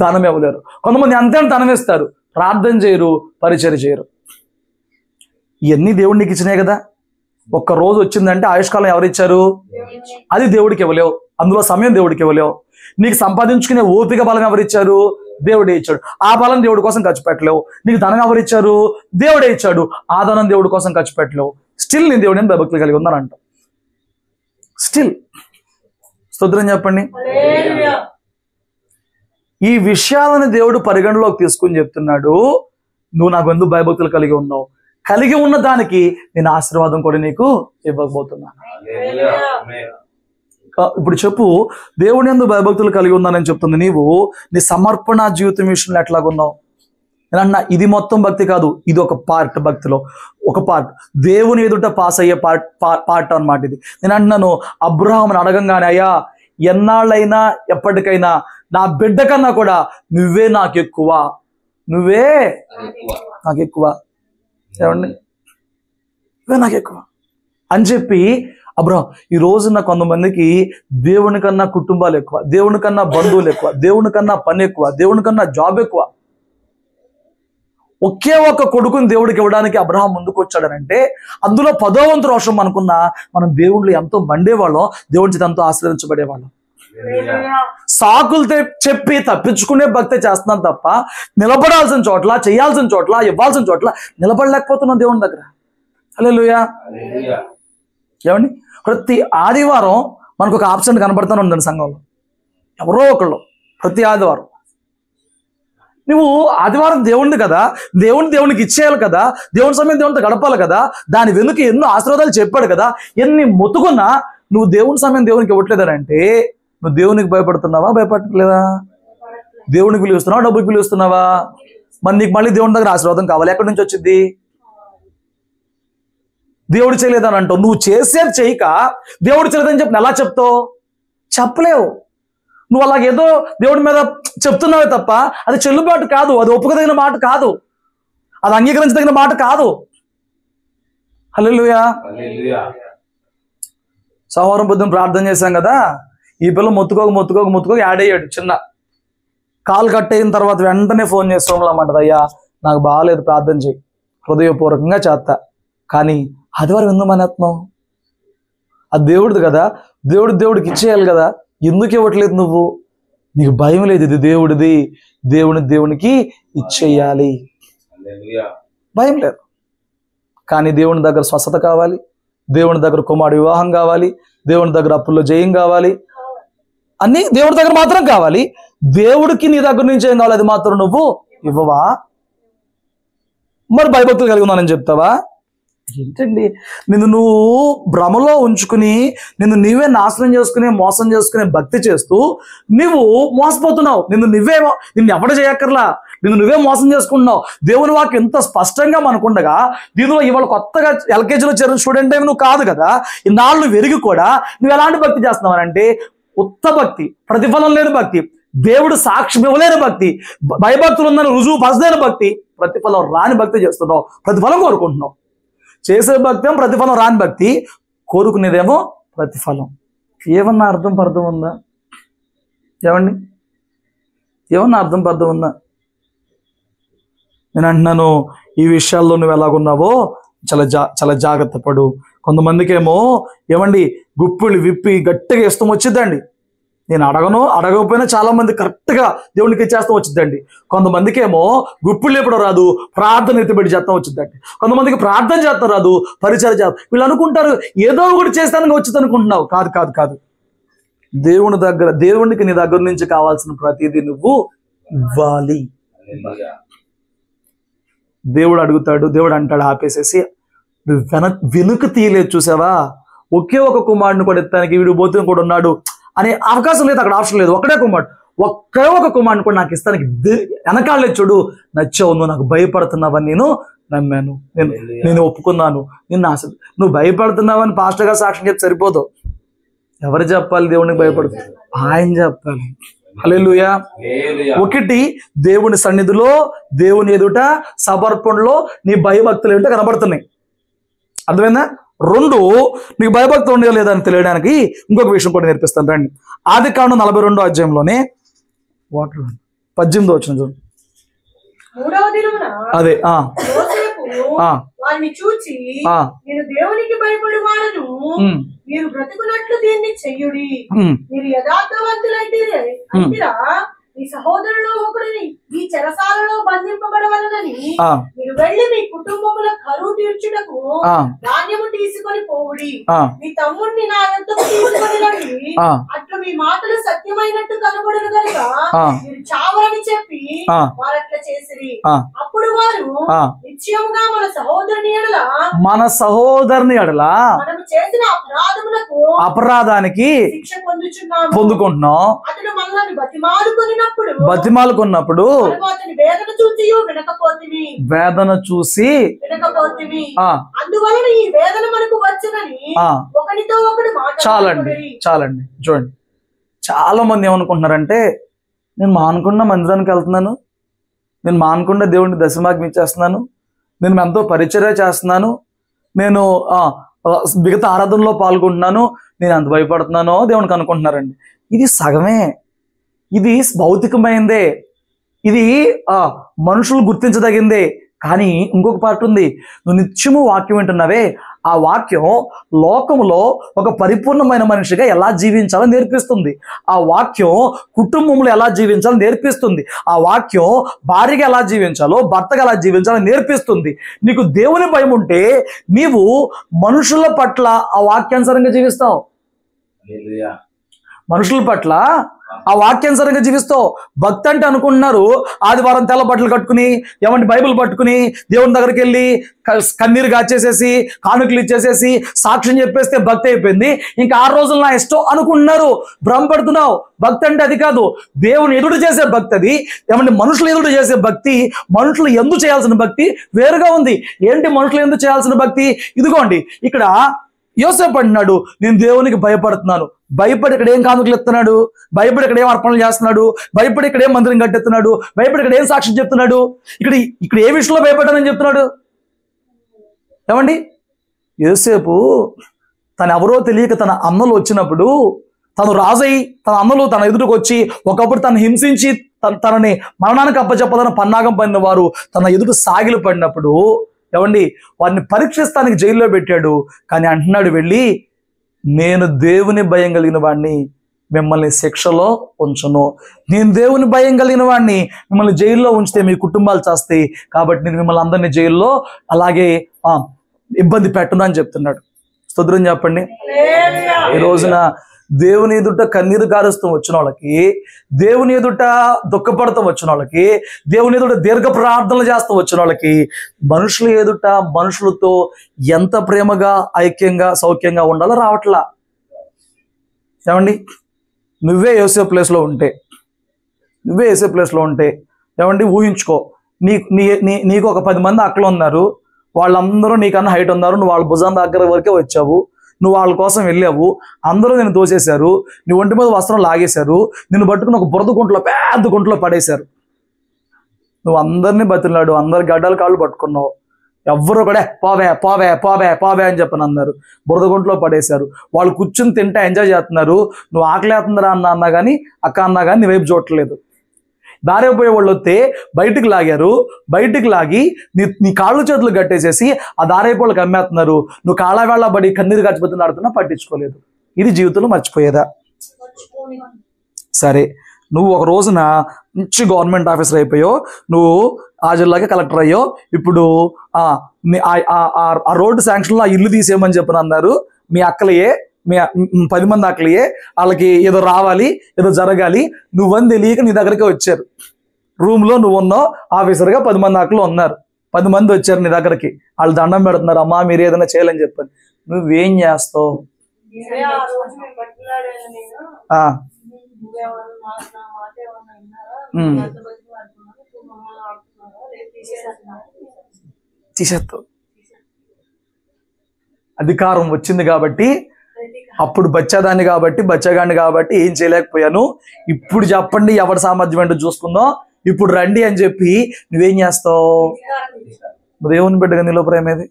ధనం ఇవ్వలేరు. కొంతమంది ఎంతైనా ధనం ఇస్తారు, ప్రార్థన చేయరు, పరిచర్య చేయరు. ఇవన్నీ దేవుడు నీకు ఇచ్చినాయి కదా. ఒక్క రోజు వచ్చిందంటే ఆయుష్కాలం ఎవరిచ్చారు? అది దేవుడికి ఇవ్వలేవు, అందులో సమయం దేవుడికి ఇవ్వలేవు. నీకు సంపాదించుకునే ఓపిక బలం ఎవరిచ్చారు? దేవుడే ఇచ్చాడు. ఆ బలం దేవుడి కోసం ఖర్చు పెట్టలేవు. నీకు ధనం ఎవరిచ్చారు? దేవుడే ఇచ్చాడు. ఆ ధనం దేవుడి కోసం ఖర్చు పెట్టలేవు. స్టిల్ నేను దేవుడిని భయభక్తులు కలిగి ఉన్నాను అంట. స్టిల్ స్తోత్రం చెప్పండి. ఈ విషయాలను దేవుడు పరిగణలోకి తీసుకుని చెప్తున్నాడు, నువ్వు నాకు ఎందుకు భయభక్తులు కలిగి ఉన్నావు, కలిగి ఉన్న దానికి నేను ఆశీర్వాదం కూడా నీకు ఇవ్వకపోతున్నాను. ఇప్పుడు చెప్పు, దేవుని ఎందుకు భయభక్తులు కలిగి ఉన్నానని చెప్తుంది. నీవు నీ సమర్పణ జీవితం విషయంలో ఎట్లాగున్నావు? నేను అన్నా, ఇది మొత్తం భక్తి కాదు, ఇది ఒక పార్ట్, భక్తిలో ఒక పార్ట్, దేవుని ఎదుట పాస్ అయ్యే పార్ట్ అన్నమాట ఇది. నేను అంటున్నాను, అబ్రహాముని అడగంగానే, అయ్యా ఎన్నాళ్ళైనా ఎప్పటికైనా నా బిడ్డ కన్నా కూడా నువ్వే నాకు ఎక్కువ ఏమండి, నువ్వే నాకు ఎక్కువ అని చెప్పి అబ్రహం, ఈ రోజున కొంతమందికి దేవుని కన్నా కుటుంబాలు ఎక్కువ, దేవుని కన్నా బంధువులు ఎక్కువ, దేవుని కన్నా పని ఎక్కువ, దేవుని కన్నా జాబ్ ఎక్కువ. ఒకే ఒక కొడుకుని దేవుడికి ఇవ్వడానికి అబ్రహాం ముందుకు వచ్చాడనంటే అందులో 10వ వంతు రోషం అనుకున్న మనం దేవుళ్ళు ఎంతో మండేవాళ్ళం, దేవుడి చేత ఎంతో ఆశీర్వదించబడేవాళ్ళం. సాకులు చెప్పి తప్పించుకునే భక్తి చేస్తున్నాం తప్ప నిలబడాల్సిన చోట్ల, చేయాల్సిన చోట్ల, ఇవ్వాల్సిన చోట్ల నిలబడలేకపోతున్నాం దేవుని దగ్గర. హల్లెలూయా. ఏమండి, ప్రతి ఆదివారం మనకు ఒక ఆప్షన్ కనబడుతూనే ఉందండి సంఘంలో, ఎవరో ఒకళ్ళు. ప్రతి ఆదివారం నువ్వు ఆదివారం దేవుణ్ణి కదా, దేవునికి ఇచ్చేయాలి కదా, దేవుని సమయం దేవునితో గడపాలి కదా, దాని వెనుక ఎన్నో ఆశీర్వాదాలు చెప్పాడు కదా, ఎన్ని మొత్తుకున్నా నువ్వు దేవుని సమయం దేవునికి ఇవ్వట్లేదనంటే నువ్వు దేవునికి భయపడుతున్నావా, భయపడట్లేదా? దేవునికి పిలుస్తున్నావా, డబ్బుకి పిలుస్తున్నావా? మరి నీకు మళ్ళీ దేవుని దగ్గర ఆశీర్వాదం కావాలి, ఎక్కడి నుంచి వచ్చింది? దేవుడు చేయలేదని అంటావు. నువ్వు చేసేది చేయక దేవుడు చేయలేదని చెప్పి ఎలా చెప్తావు? చెప్పలేవు. నువ్వు అలాగేదో దేవుడి మీద చెప్తున్నావే తప్ప అది చెల్లుబాటు కాదు, అది ఒప్పుకోదగిన మాట కాదు, అది అంగీకరించదగిన మాట కాదు. హల్లెలూయా. సోమవారం పొద్దున ప్రార్థన చేశాం కదా, ఈ పిల్ల మొత్తుకోక యాడ్ అయ్యాడు. చిన్న కాలు కట్ అయిన తర్వాత వెంటనే ఫోన్ చేస్తామంటది, అయ్యా నాకు బాగాలేదు, ప్రార్థన చేయి. హృదయపూర్వకంగా చేస్తా, కానీ ఆదివారం ఎందుకు మానేస్తున్నావు? అది దేవుడిది కదా, దేవుడికి ఇచ్చేయాలి కదా, ఎందుకు ఇవ్వట్లేదు నువ్వు? నీకు భయం లేదు, ఇది దేవుడిది, దేవునికి ఇచ్చేయాలి, భయం లేదు. కానీ దేవుని దగ్గర స్వస్థత కావాలి, దేవుని దగ్గర కుమారుడు వివాహం కావాలి, దేవుని దగ్గర అప్పుల్లో జయం కావాలి, అన్ని దేవుడి దగ్గర మాత్రం కావాలి. దేవుడికి నీ దగ్గర నుంచి ఏం కావాలి అది మాత్రం నువ్వు ఇవ్వవా? మరి భయభక్తులు కలిగి ఉన్నానని చెప్తావా? ఏంటండి, నిన్ను నువ్వు భ్రమలో ఉంచుకుని నీవే నాశనం చేసుకుని మోసం చేసుకునే భక్తి చేస్తూ నువ్వు మోసపోతున్నావు. నిన్ను ఎవడ చేయక్కర్లా, నువ్వే మోసం చేసుకుంటున్నావు. దేవుని వాక్యం ఎంత స్పష్టంగా మనకుండగా దీనిలో ఇవాళ కొత్తగా ఎల్కేజీలో చేరిన స్టూడెంట్ ఏమి నువ్వు కాదు కదా, ఇన్నాళ్ళు వెరిగి కూడా నువ్వు ఎలాంటి భక్తి చేస్తున్నావు? ఉత్త భక్తి, ప్రతిఫలం లేని భక్తి, దేవుడు సాక్ష్యం ఇవ్వలేని భక్తి, భయభక్తులు ఉందని రుజువు పరచలేని భక్తి, ప్రతిఫలం రాని భక్తి చేస్తున్నావు, ప్రతిఫలం కోరుకుంటున్నావు. చేసే భక్తి ప్రతిఫలం రాని భక్తి, కోరుకునేదేమో ప్రతిఫలం. ఏమన్నా అర్థం పర్థం ఉందా? ఏమండి, ఏమన్నా అర్థం పర్థం ఉందా? నేను అంటున్నాను, ఈ విషయాల్లో నువ్వు ఎలాగున్నావో చాలా జాగ్రత్త పడు. కొంతమందికి ఏమో ఏమండి గుప్పిళ్ళు విప్పి గట్టిగా ఇష్టం వచ్చిద్దండి. నేను అడగకపోయినా చాలా మంది కరెక్ట్గా దేవునికి ఇచ్చేస్తాం వచ్చిద్దండి. కొంతమందికి ఏమో గుప్పిళ్ళు ఎప్పుడు రాదు, ప్రార్థన ఎత్తిపెట్టి చేస్తాం వచ్చిద్దండి. కొంతమందికి ప్రార్థన చేస్తాం రాదు, పరిచయం చేస్తాం. వీళ్ళు అనుకుంటారు ఏదో ఒకటి చేస్తానికి వచ్చింది అనుకుంటున్నావు. కాదు. దేవునికి నీ దగ్గర నుంచి కావాల్సిన ప్రతిదీ నువ్వు ఇవ్వాలి. దేవుడు అడుగుతాడు, దేవుడు అంటాడు ఆపేసేసి నువ్వు వెనుక తీయలేదు. చూసావా, ఒకే ఒక కుమారుడిని కూడా ఎత్తానికి వీడు బోతుని కూడా ఉన్నాడు అనే అవకాశం లేదు, అక్కడ ఆప్షన్ లేదు. ఒకే ఒక కుమారుడిని కూడా నాకు ఇస్తానికి వెనకాడలేదు. చూడు, నచ్చావు, నువ్వు నాకు భయపడుతున్నావని నేను నమ్మాను, నేను ఒప్పుకున్నాను, నువ్వు భయపడుతున్నావని పాస్టర్ గారు సాక్ష్యం చెప్పి సరిపోదు. ఎవరు చెప్పాలి దేవునికి భయపడుతుంది? ఆయన చెప్పాలి. హల్లెలూయా. ఒకటి, దేవుని సన్నిధిలో దేవుని ఎదుట సమర్పణలో నీ భయభక్తులు ఏంటో కనబడుతున్నాయి. అర్థమైందా? 2, నీకు భయభక్తులు ఉండేవో లేదా అని తెలియడానికి ఇంకొక విషయం కూడా నేర్పిస్తాను రండి. ఆదికాండం 42వ అధ్యాయంలోనే 18వ వచనం చూడండి. అదే వారిని చూచి నేను దేవునికి భయపడి వాడను, మీరు బ్రతుకున్నట్లు దీన్ని చెయ్యుడి, మీరు యథార్థవంతులైతే మీ సహోదరులో ఒకరిని ఈ చెరసాలలో బంధింపబడవలనని మీరు వెళ్ళి మీ కుటుంబముల కరువు తీర్చుటకు ధాన్యము తీసుకొని పోవుడి, మీ తమ్ముడిని నా యొద్దకు తీసుకొని రండి, అట్లు మీ మాటలు సత్యమైనట్టు కనబడను కనుక మీరు చావని చెప్పి వారట్లా చేసిరి. అప్పుడు వారు నిశ్చయముగా మన సహోదరుని ఎడల మనము చేసిన అపరాధానికి శిక్ష పొందుకుంటున్నాం. అతడు మనల్ని బతిమాలుకున్నప్పుడు వేదన చూసి అందువలన ఈ వేదన మనకు వచ్చునని ఒకరితో ఒకడు చాలండి. చూడండి, చాలా మంది ఏమనుకుంటున్నారంటే నేను మానకుండా మందిరానికి వెళ్తున్నాను, నేను మానకుండా దేవుడిని దశమాగ్యం ఇచ్చేస్తున్నాను, నేను ఎంతో పరిచర్య చేస్తున్నాను, నేను మిగతా ఆరాధనలో పాల్గొంటున్నాను, నేను అంత భయపడుతున్నానో దేవునికి అనుకుంటున్నారండి. ఇది సగమే, ఇది భౌతికమైందే, ఇది మనుషులు గుర్తించదగిందే. కానీ ఇంకొక పార్ట్ ఉంది. నువ్వు నిత్యము వాక్యం వింటున్నావే, ఆ వాక్యం లోకములో ఒక పరిపూర్ణమైన మనిషిగా ఎలా జీవించాలో నేర్పిస్తుంది. ఆ వాక్యం కుటుంబంలో ఎలా జీవించాలో నేర్పిస్తుంది. ఆ వాక్యం భార్యగా ఎలా జీవించాలో, భర్తగా ఎలా జీవించాలో నేర్పిస్తుంది. నీకు దేవుని భయం ఉంటే నీవు మనుషుల పట్ల ఆ వాక్యానుసారంగా జీవిస్తావు. మనుషుల పట్ల ఆ వాక్యానుసారంగా జీవిస్తావు. భక్తి అంటే అనుకుంటున్నారు ఆదివారం తెల్ల బట్టలు కట్టుకుని, ఏమంటే బైబిల్ పట్టుకుని దేవుని దగ్గరికి వెళ్ళి కన్నీరు గాచేసేసి, కానుకలు ఇచ్చేసేసి, సాక్ష్యం చెప్పేస్తే భక్తి అయిపోయింది, ఇంకా 6 రోజులు నా ఇష్టం అనుకుంటున్నారు. భ్రమపడుతున్నావు. భక్తి అంటే అది కాదు. దేవుని ఎదుడు చేసే భక్తి అది. ఏమంటే మనుషులు ఎదుడు చేసే భక్తి, మనుషులు ఎందుకు చేయాల్సిన భక్తి వేరుగా ఉంది. ఏంటి మనుషులు ఎందుకు చేయాల్సిన భక్తి? ఇదిగోండి, ఇక్కడ యోసేపు అంటున్నాడు, నేను దేవునికి భయపడుతున్నాను. భయపడి ఇక్కడ ఏం కానుకలు ఎత్తున్నాడు, భయపడి ఇక్కడ ఏం అర్పణలు చేస్తున్నాడు, భయపడి ఇక్కడ ఏం మందిరం కట్టెత్తున్నాడు, భయపడి ఇక్కడ ఏం సాక్ష్యం చెప్తున్నాడు, ఇక్కడ ఏ విషయంలో భయపడ్డానని చెప్తున్నాడు? ఏమండి, యోసేపు తను ఎవరో తెలియక తన అన్నలు వచ్చినప్పుడు, తను రాజై తన అన్నలు తన ఎదుటికి వచ్చి ఒకప్పుడు తను హింసించి తనని మరణానికి అప్పచెప్పాలని పన్నాగం పడిన వారు తన ఎదుటి సాగిలు పడినప్పుడు, ఏమండి, వారిని పరీక్షిస్తానికి జైల్లో పెట్టాడు. కానీ అంటున్నాడు వెళ్ళి, నేను దేవుని భయం కలిగిన వాడిని, మిమ్మల్ని శిక్షలో ఉంచను. నేను దేవుని భయం కలిగిన వాడిని, మిమ్మల్ని జైల్లో ఉంచితే మీ కుటుంబాలు చేస్తాయి, కాబట్టి నేను మిమ్మల్ని అందరినీ జైల్లో అలాగే ఇబ్బంది పెట్టను అని చెప్తున్నాడు. స్తోత్రం చెప్పండి. ఈ రోజున దేవుని ఎదుట కన్నీరు కారుస్తూ వచ్చిన వాళ్ళకి, దేవుని ఎదుట దుఃఖపడతాం వచ్చిన వాళ్ళకి, దేవుని ఎదుట దీర్ఘ ప్రార్థనలు చేస్తూ వచ్చిన వాళ్ళకి, మనుషుల ఎదుట మనుషులతో ఎంత ప్రేమగా, ఐక్యంగా, సౌఖ్యంగా ఉండాలో రావట్లా. ఏమండి, నువ్వే యోసేపు ప్లేస్లో ఉంటే, ఏమండి ఊహించుకో, నీకు ఒక 10 మంది అక్కలు ఉన్నారు, వాళ్ళందరూ నీకన్నా హైట్ ఉన్నారు, నువ్వు వాళ్ళ భుజం దగ్గర వరకే వచ్చావు, నువ్వు వాళ్ళ కోసం వెళ్ళావు, అందరూ నేను తోసేశారు, నీ ఒంటి మీద వస్త్రం లాగేశారు, నిన్ను పట్టుకుని ఒక బురద గుంటలో, పెద్ద గుంటలో పడేశారు. నువ్వు అందరినీ బతిలాడు, అందరి గడ్డల కాళ్ళు పట్టుకున్నావు, ఎవ్వరు కూడా పోవే పోవే పోవే పోవే అని చెప్పని అన్నారు. బురద గుంటలో పడేశారు. వాళ్ళు కూర్చుని తింటే ఎంజాయ్ చేస్తున్నారు, నువ్వు ఆకలేస్తుందిరా అన్నా కానీ, అక్క అన్నా కానీ నీ వైపు చూడట్లేదు. దారిపోయే వాళ్ళు వస్తే బయటికి లాగారు, బయటికి లాగి నీ కాళ్ళు చేతులు కట్టేసేసి ఆ దారైపోళ్ళకి అమ్మేస్తున్నారు. నువ్వు కాళ్ళ వేళ పడి కన్నీరు గచ్చిపోతున్న ఆడుతున్నా పట్టించుకోలేదు. ఇది జీవితంలో మర్చిపోయేదా? సరే, నువ్వు ఒక రోజున మంచి గవర్నమెంట్ ఆఫీసర్ అయిపోయో, నువ్వు ఆ జిల్లాకి కలెక్టర్ అయ్యో, ఇప్పుడు ఆ రోడ్డు శాంక్షన్లో ఆ ఇల్లు తీసేయమని చెప్పని అన్నారు. మీ అక్కలయే, మీ 10 మంది అక్కలయే, వాళ్ళకి ఏదో రావాలి, ఏదో జరగాలి, నువ్వని తెలియక నీ దగ్గరికి వచ్చారు. రూమ్లో నువ్వు ఉన్నావు, ఆఫీసర్గా 10 మంది అక్కలు ఉన్నారు. 10 మంది వచ్చారు నీ దగ్గరికి, వాళ్ళు దండం పెడుతున్నారు, అమ్మా మీరు ఏదైనా చేయాలని చెప్పని. నువ్వేం చేస్తావు? తీసేస్తావు. అధికారం వచ్చింది కాబట్టి, అప్పుడు బచ్చాదాన్ని కాబట్టి, బచ్చగాడిని కాబట్టి ఏం చేయలేకపోయాను, ఇప్పుడు చెప్పండి ఎవరి సామర్థ్యం ఏంటో చూసుకుందాం, ఇప్పుడు రండి అని చెప్పి నువ్వేం చేస్తావు? దేవుని బిడ్డగా నీలో ప్రేమ ఏది?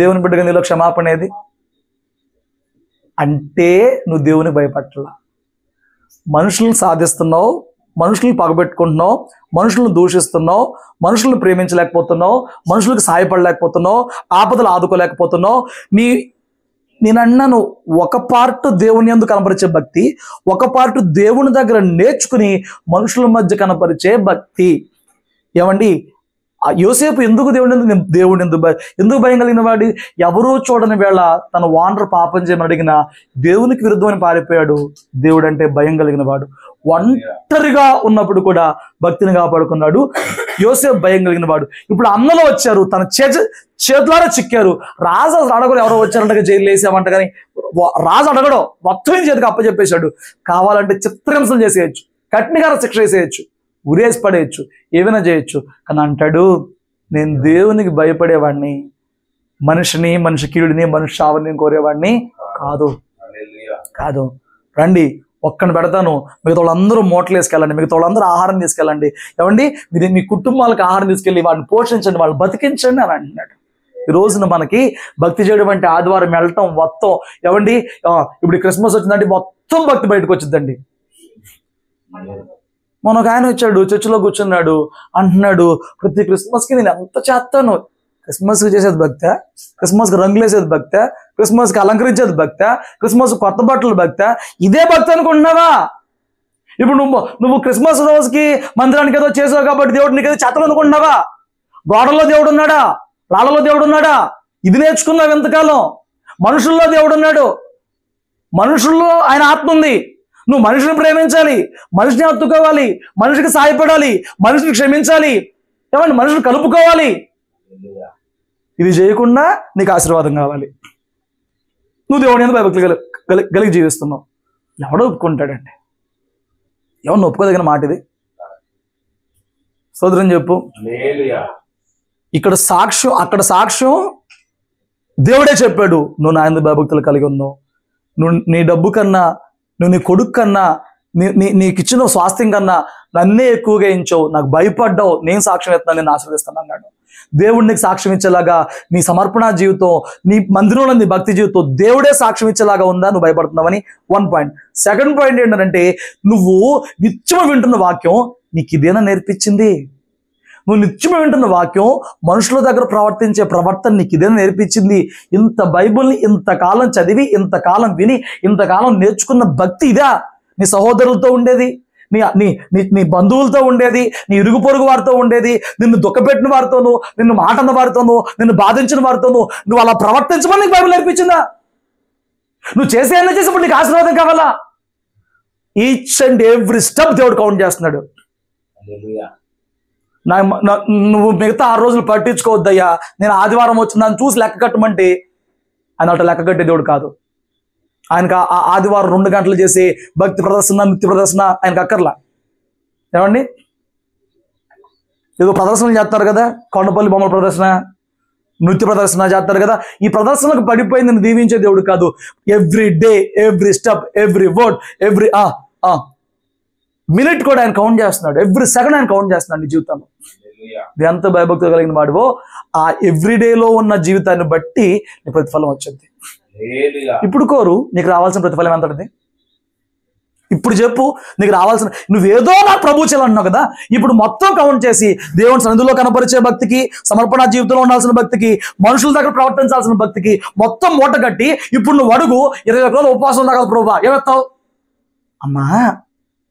దేవుని బిడ్డగా నీలో క్షమాపణ ఏది? అంటే నువ్వు దేవుని భయపట్ల, మనుషులను సాధిస్తున్నావు, మనుషులను పగబెట్టుకుంటున్నావు, మనుషులను దూషిస్తున్నావు, మనుషులను ప్రేమించలేకపోతున్నావు, మనుషులకు సాయపడలేకపోతున్నావు, ఆపదలు ఆదుకోలేకపోతున్నావు. నేనన్నాను, ఒక పార్ట్ దేవుని యందు కనపరిచే భక్తి, ఒక పార్ట్ దేవుని దగ్గర నేర్చుకుని మనుషుల మధ్య కనపరిచే భక్తి. ఏమండి, యోసేపు ఎందుకు దేవుడు ఎందుకు భయం కలిగిన వాడు? ఎవరూ చూడని వేళ తన వానరు పాపం చేయమని అడిగిన దేవునికి విరుద్ధమని పారిపోయాడు. దేవుడు అంటే భయం కలిగిన వాడు. ఒంటరిగా ఉన్నప్పుడు కూడా భక్తిని కాపాడుకున్నాడు. యోసేపు భయం కలిగిన వాడు. ఇప్పుడు అన్నలు వచ్చారు, తన చేతులారా చిక్కారు. రాజు అడగడు, ఎవరో వచ్చారంట జైలు వేసామంట, కానీ రాజు అడగడం మొత్తం చేతికి అప్పచెప్పేశాడు. కావాలంటే చిత్రహింసలు చేసేయచ్చు, కఠినగార శిక్ష వేసేయచ్చు, ఉరేసి పడేయచ్చు, ఏమైనా చేయొచ్చు. కానీ అంటాడు, నేను దేవునికి భయపడేవాడిని, మనిషి కీడుని, మనిషి చావుని కోరేవాడిని కాదు. రండి, ఒక్కని పెడతాను, మిగతా వాళ్ళందరూ మూటలు వేసుకెళ్ళండి, మిగతా వాళ్ళందరూ ఆహారం తీసుకెళ్ళండి. ఏమండి, మీరు మీ కుటుంబాలకు ఆహారం తీసుకెళ్ళి వాడిని పోషించండి, వాళ్ళు బతికించండి అని అంటున్నాడు. ఈ రోజున మనకి భక్తి చేయడం అంటే ఆదివారం వెళ్ళటం మొత్తం ఏమండి ఇప్పుడు క్రిస్మస్ వచ్చిందంటే మొత్తం భక్తి బయటకు వచ్చిందండి. మొన్న ఒక ఆయన వచ్చాడు, చర్చిలో కూర్చున్నాడు, అంటున్నాడు ప్రతి క్రిస్మస్కి నేను ఎంత చేస్తాను. క్రిస్మస్కి చేసేది భక్త, క్రిస్మస్కి రంగులు వేసేది భక్త, క్రిస్మస్కి అలంకరించేది భక్త, క్రిస్మస్ కొత్త బట్టలు భక్త, ఇదే భక్తి అనుకుంటున్నావా? ఇప్పుడు నువ్వు క్రిస్మస్ రోజుకి మందిరానికి ఏదో చేసావు కాబట్టి దేవుడు నీకేదో చేతలు అనుకుంటున్నావా? గోడల్లో దేవుడు ఉన్నాడా? రాళ్ళలో దేవుడు ఉన్నాడా? ఇది నేర్చుకున్నావు ఎంతకాలం? మనుషుల్లో దేవుడు ఉన్నాడు, మనుషుల్లో ఆయన ఆత్మ ఉంది. నువ్వు మనిషిని ప్రేమించాలి, మనిషిని హత్తుకోవాలి, మనిషికి సాయపడాలి, మనిషిని క్షమించాలి, ఏమండి మనుషులు కలుపుకోవాలి. ఇది చేయకుండా నీకు ఆశీర్వాదం కావాలి. నువ్వు దేవుని మీద భయభక్తులు కలిగి జీవిస్తున్నావు. ఎవడో ఒప్పుకుంటాడండి? ఎవరిని ఒప్పుకోదగిన మాట ఇది? సోదరం చెప్పు. ఇక్కడ సాక్ష్యం, అక్కడ సాక్ష్యం దేవుడే చెప్పాడు, నువ్వు నా మీద భయభక్తులు కలిగి ఉన్నావు, నువ్వు నీ డబ్బు కన్నా, నువ్వు నీ కొడుకు కన్నా, నీకు ఇచ్చిన స్వాస్థ్యం కన్నా నన్నే ఎక్కువగా ఇచ్చావు, నాకు భయపడ్డావు, నేను సాక్ష్యం ఇస్తున్నాను, నేను ఆశీర్వదిస్తాను అన్నాడు. దేవుడు నీకు సాక్ష్యం ఇచ్చేలాగా నీ సమర్పణ జీవితం, నీ మందిరంలో నీ భక్తి జీవితం దేవుడే సాక్ష్యం ఇచ్చేలాగా ఉందా? నువ్వు భయపడుతున్నావని 1 పాయింట్. సెకండ్ పాయింట్ ఏంటంటే, నువ్వు నిత్యం వింటున్న వాక్యం నీకు ఇదేనా నేర్పించింది? నువ్వు నిత్యం వింటున్న వాక్యం, మనుషుల దగ్గర ప్రవర్తించే ప్రవర్తన నీకు ఇదేనా నేర్పించింది? ఇంత బైబుల్ని ఇంతకాలం చదివి, ఇంతకాలం విని, ఇంతకాలం నేర్చుకున్న భక్తి ఇదా? నీ సహోదరులతో ఉండేది, నీ నీ నీ బంధువులతో ఉండేది, నీ ఇరుగు పొరుగు వారితో ఉండేది, నిన్ను దుఃఖపెట్టిన వారితోనూ, నిన్ను మాట అన్న వారితోనూ, నిన్ను బాధించిన వారితోనూ నువ్వు అలా ప్రవర్తించమని నీకు బైబిల్ నేర్పించిందా? నువ్వు చేసే అన్న చేసినప్పుడు నీకు ఆశీర్వాదం కావాలా? ఈచ్ అండ్ ఎవ్రీ స్టెప్ దేవుడు కౌంట్ చేస్తున్నాడు. నువ్వు మిగతా 6 రోజులు పట్టించుకోవద్దయ్యా, నేను ఆదివారం వచ్చిందని చూసి లెక్క కట్టమంటే ఆయన అట్లా లెక్క కట్టే దేవుడు కాదు. ఆయనకు ఆదివారం 2 గంటలు చేసి భక్తి ప్రదర్శన, నృత్య ప్రదర్శన ఆయనకు అక్కర్లా. ఏమండి, ఏదో ప్రదర్శనలు చేస్తారు కదా, కొండపల్లి బొమ్మల ప్రదర్శన, నృత్య ప్రదర్శన చేస్తారు కదా, ఈ ప్రదర్శనకు పడిపోయి నేను దీవించే దేవుడు కాదు. Every day, every step, every word, every minute కూడా ఆయన కౌంట్ చేస్తున్నాడు, ఎవ్రీ సెకండ్ ఆయన కౌంట్ చేస్తున్నాడు నీ జీవితంలో. ఎంత భయభక్తులు కలిగిన వాడివో ఆ ఎవ్రీ డేలో ఉన్న జీవితాన్ని బట్టి నీ ప్రతిఫలం వచ్చింది. ఇప్పుడు కోరు, నీకు రావాల్సిన ప్రతిఫలం ఎంతది? ఇప్పుడు చెప్పు, నీకు రావాల్సిన, నువ్వేదో నా ప్రభు చేయాలన్నావు కదా, ఇప్పుడు మొత్తం కౌంట్ చేసి దేవుని సన్నిధిలో కనపరిచే భక్తికి, సమర్పణ జీవితంలో ఉండాల్సిన భక్తికి, మనుషుల దగ్గర ప్రవర్తించాల్సిన భక్తికి మొత్తం మూట కట్టి ఇప్పుడు నువ్వు అడుగు, 21 రోజులు ఉపవాసం ఉన్నా కదా ప్రభు, ఏమెత్తావు? అమ్మా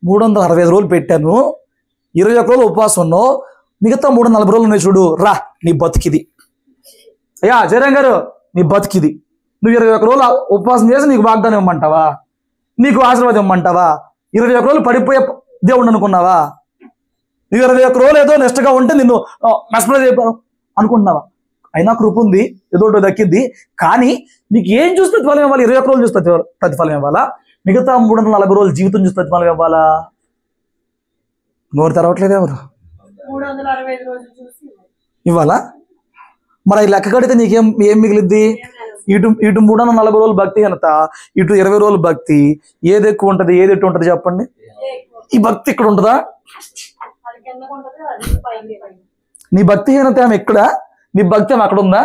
365 రోజులు పెట్టాను, 21 రోజులు ఉపవాసం ఉన్నావు, మిగతా 340 రోజులు ఉన్నాయి చూడు, రా నీ బతికిది. అయ్యా జయరాం గారు, నీ బతికిది. నువ్వు 21 రోజులు ఉపవాసం చేసి నీకు వాగ్దానం ఇవ్వమంటావా? నీకు ఆశీర్వాదం ఇవ్వమంటావా? 21 రోజులు పడిపోయే దేవుడు అనుకున్నావా? నువ్వు 21 రోజులు ఏదో నిష్టగా ఉంటే నిన్ను మెస్ప్రైజ్ అయిపోయావు అనుకుంటున్నావా? అయినా కృప ఉంది, ఏదో దక్కింది, కానీ నీకు ఏం చూసి ప్రతిఫలం ఇవ్వాలి? 21 రోజులు చూసి ప్రతిఫలం ఇవ్వాలా? మిగతా 340 రోజులు జీవితం చూసి ప్రతిఫలం ఇవ్వాలా? నోరు తెరవట్లేదు ఎవరు? 365 రోజులు చూసి ఇవ్వాలా? మరి లెక్క కడితే నీకేం మిగిలిద్ది? ఇటు 340 రోజులు భక్తి ఘనత, ఇటు 20 రోజులు భక్తి, ఏది ఎక్కువ ఉంటుంది, ఏది ఎట్టు ఉంటుంది చెప్పండి? ఈ భక్తి ఇక్కడ ఉంటుందా? నీ భక్తి హీనత ఏమి ఎక్కడ, నీ భక్తి ఏమి అక్కడ ఉందా?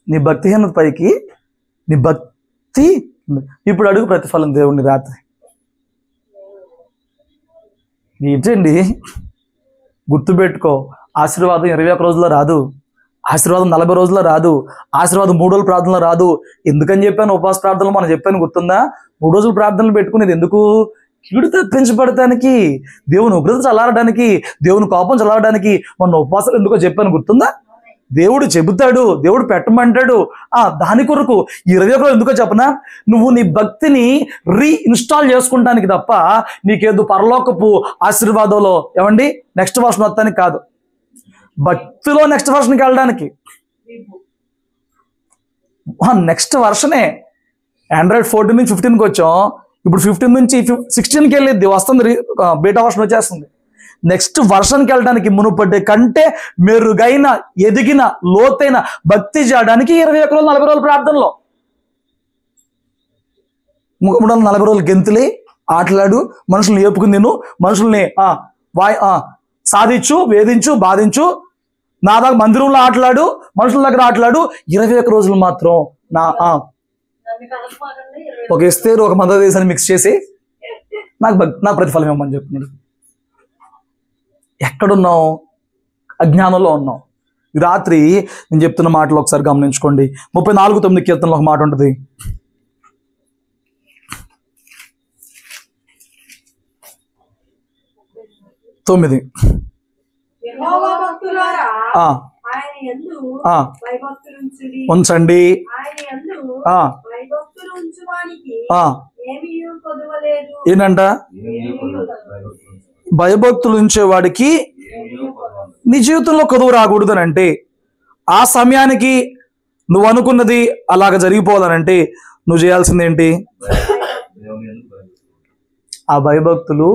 నీ భక్తి హీనత పైకి, నీ భక్తి ఇప్పుడు అడుగు ప్రతిఫలం దేవుణ్ణి రాత్రి. ఏంటండి, గుర్తుపెట్టుకో, ఆశీర్వాదం 21 రోజుల్లో రాదు, ఆశీర్వాదం 40 రోజుల్లో రాదు, ఆశీర్వాదం 3 రోజుల ప్రార్థనలో రాదు. ఎందుకని చెప్పాను? ఉపవాస ప్రార్థనలు మనం చెప్పాను, గుర్తుందా? 3 రోజులు ప్రార్థనలు పెట్టుకునేది ఎందుకు? కీడు తప్పించబడటానికి, దేవుని ఉగ్రత చల్లారడానికి, దేవుని కోపం చల్లారడానికి మన ఉపవాసాలు ఎందుకో చెప్పాను, గుర్తుందా? దేవుడు చెబుతాడు, దేవుడు పెట్టమంటాడు. దాని కొరకు 21 రోజులు ఎందుకో చెప్పనా? నువ్వు నీ భక్తిని రీఇన్స్టాల్ చేసుకుంటానికి తప్ప నీకేదో పరలోకపు ఆశీర్వాదంలో ఏమండి నెక్స్ట్ వర్షన్ వస్తానికి కాదు, భక్తిలో నెక్స్ట్ వర్షన్కి వెళ్ళడానికి. నెక్స్ట్ వర్షనే ఆండ్రాయిడ్ 14 నుంచి 15కి వచ్చాం, ఇప్పుడు 15 నుంచి 16కి వెళ్ళిద్ది, వస్తుంది, బీటా వర్షన్ వచ్చేస్తుంది. నెక్స్ట్ వర్షన్కి వెళ్ళడానికి మునుపటి కంటే మెరుగైన, ఎదిగిన, లోతైన భక్తి చేయడానికి 21 రోజులు 40 రోజులు ప్రార్థనలో, 340 రోజులు గెంతులే ఆటలాడు, మనుషుల్ని ఏపుకుని, నేను మనుషుల్ని సాధించు, వేధించు, బాధించు, నా దగ్గర మందిరంలో ఆటలాడు, మనుషుల దగ్గర ఆటలాడు, 21 రోజులు మాత్రం నన్ను కలపమాకండి, ఒక ఇస్తేరు ఒక మదర్ దేశాన్ని మిక్స్ చేసి నాకు ప్రతిఫలం ఇవ్వమని చెప్తున్నాడు. ఎక్కడున్నావు? అజ్ఞానంలో ఉన్నాం. ఈ రాత్రి నేను చెప్తున్న మాటలు ఒకసారి గమనించుకోండి. 34:9 కీర్తనలో ఒక మాట ఉంటుంది. 9 యెహోవా భక్తులారా, ఆ, ఆయన యందు ఆ, భయభక్తులుంచుడి. ఉంచండి. ఆయన యందు ఆ, భయభక్తులు ఉంచువానికి ఆ, ఏమీయూ కొదువలేదు. ఏంటంట? భయభక్తులు ఉంచేవాడికి నీ జీవితంలో కొదువు రాకూడదు అని అంటే, ఆ సమయానికి నువ్వు అనుకున్నది అలాగ జరిగిపోవాలనంటే నువ్వు చేయాల్సింది ఏంటి? ఆ భయభక్తులు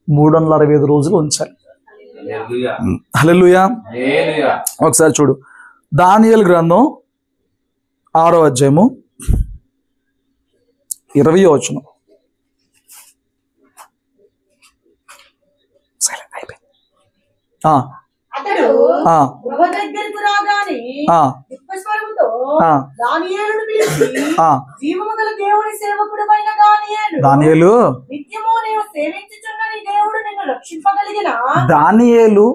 365 రోజులు ఉంచాలి. హల్లెలూయా. ఒకసారి చూడు, దానియేలు గ్రంథం 6వ అధ్యాయము 20వ వచనం. అతడు గృహ దగ్గరకు రాగానే దుఃఖస్వరముతో దానియేలును పిలిచి, జీవము గల దేవుని సేవకుడైన దానియేలు, నిత్యము నీవు సేవించుచున్న నీ దేవుడు నిన్ను రక్షింపగలిగిన. దానియేలు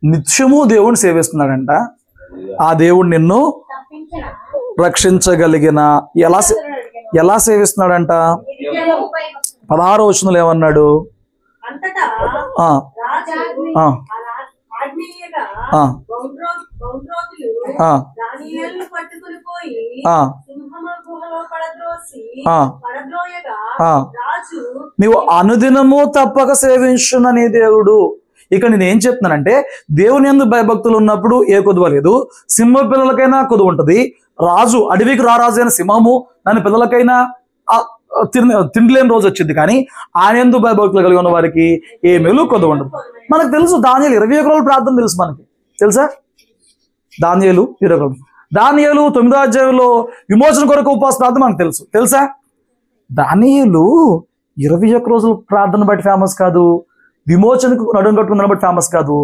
నిత్యము దేవుని సేవిస్తున్నాడంట. ఆ దేవుడు నిన్ను రక్షించగలిగిన. ఎలా సేవిస్తున్నాడంట? 16వ వచనంలో ఏమన్నాడు? అంతటా దానియేలును పట్టుకుని పోయి సింహముల గుహలో పడద్రోయగా రాజు, నీవు అనుదినము తప్పక సేవించున్న నీ దేవుడు. ఇక నేను ఏం చెప్తున్నానంటే, దేవుని యందు భయభక్తులు ఉన్నప్పుడు ఏ కొదువ లేదు. సింహ పిల్లలకైనా కొదువు ఉంటది. రాజు, అడవికి రారాజు అయిన సింహము దాని పిల్లలకైనా తిండిలేని రోజు వచ్చింది. కానీ ఆయన యందు భయభక్తులు కలిగి ఉన్న వారికి ఏ మేలు కొదువు ఉండదు. మనకు తెలుసు, దానియేలు 21 రోజులు ప్రార్థన తెలుసు మనకి, తెలుసా? దానియేలు 21 రోజులు. దానియేలు 9వ అధ్యాయంలో విమోచన కొరకు ఉపవాస ప్రార్థన మనకు తెలుసా? దానియేలు 21 రోజులు ప్రార్థన బట్టి ఫేమస్ కాదు, విమోచనకు నడుం కట్టుకున్న బట్టి ఫేమస్ కాదు.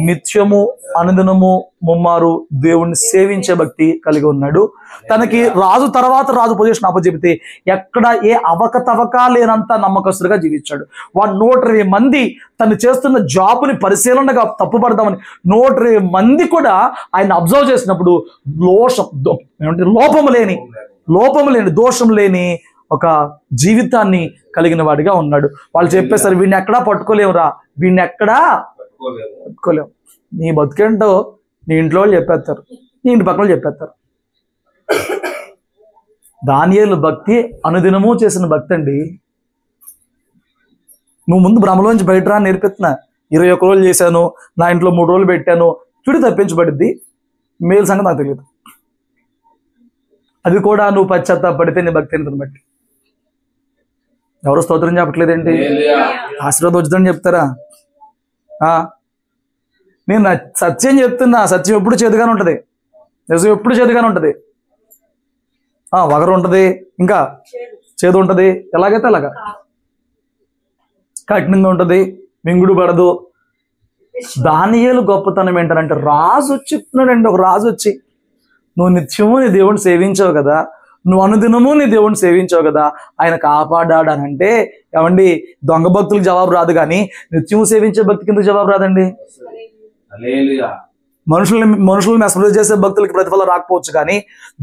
నిత్యము అనుదినము ముమ్మారు దేవుణ్ణి సేవించే భక్తి కలిగి ఉన్నాడు. తనకి రాజు తర్వాత రాజు పొజిషన్ అప్పచెబితే ఎక్కడ ఏ అవకతవక లేనంత నమ్మకస్తుడిగా జీవించాడు. 120 మంది తను చేస్తున్న జాబ్ని పరిశీలనగా తప్పుపడదామని 120 మంది కూడా ఆయన అబ్జర్వ్ చేసినప్పుడు లోపము లేని దోషం లేని ఒక జీవితాన్ని కలిగిన వాడిగా ఉన్నాడు. వాళ్ళు చెప్పేసరి వీడిని ఎక్కడా పట్టుకోలేవురా, వీడిని ఎక్కడా పట్టుకోలేవు. నీ బతుకేంటో నీ ఇంట్లో వాళ్ళు చెప్పేస్తారు, నీ ఇంటి పక్కన చెప్పేస్తారు. దానియేలు భక్తి అనుదినము చేసిన భక్తి అండి. నువ్వు ముందు భ్రమలోంచి బయట రా నేర్పిస్తున్నా. 21 రోజులు చేశాను, నా ఇంట్లో 3 రోజులు పెట్టాను, చూడి తప్పించబడిద్ది. మేలు సంగతి నాకు తెలియదు. అది కూడా నువ్వు పశ్చాత్తాపడితే నీ భక్తి ఎంతని బట్టి. ఎవరో స్తోత్రం చెప్పట్లేదేంటి? ఆశీర్వాదం వచ్చిందని చెప్తారా? నేను సత్యం చెప్తున్నా. సత్యం ఎప్పుడు చేదుగానే ఉంటుంది, నిజం ఎప్పుడు చేదుగానే ఉంటుంది. వగరు ఉంటుంది, ఇంకా చేదు ఉంటుంది, ఎలాగైతే అలాగా కఠినంగా ఉంటుంది, మింగుడు పడదు. దానియేలు గొప్పతనం ఏంటంటే, రాజు వచ్చి చెప్తున్నాడండి. ఒక రాజు వచ్చి, నువ్వు నిత్యము నీ దేవుడిని సేవించావు కదా, నువ్వు అనుదినము నీ దేవుడిని సేవించావు కదా, ఆయన కాపాడాడనంటే, ఏమండి దొంగ భక్తులకు జవాబు రాదు, కానీ నిత్యము సేవించే భక్తికి ఎందుకు జవాబు రాదండి? మనుషులు మెస్మరైజ్ చేసే భక్తులకి ప్రతిఫలం రాకపోవచ్చు, కానీ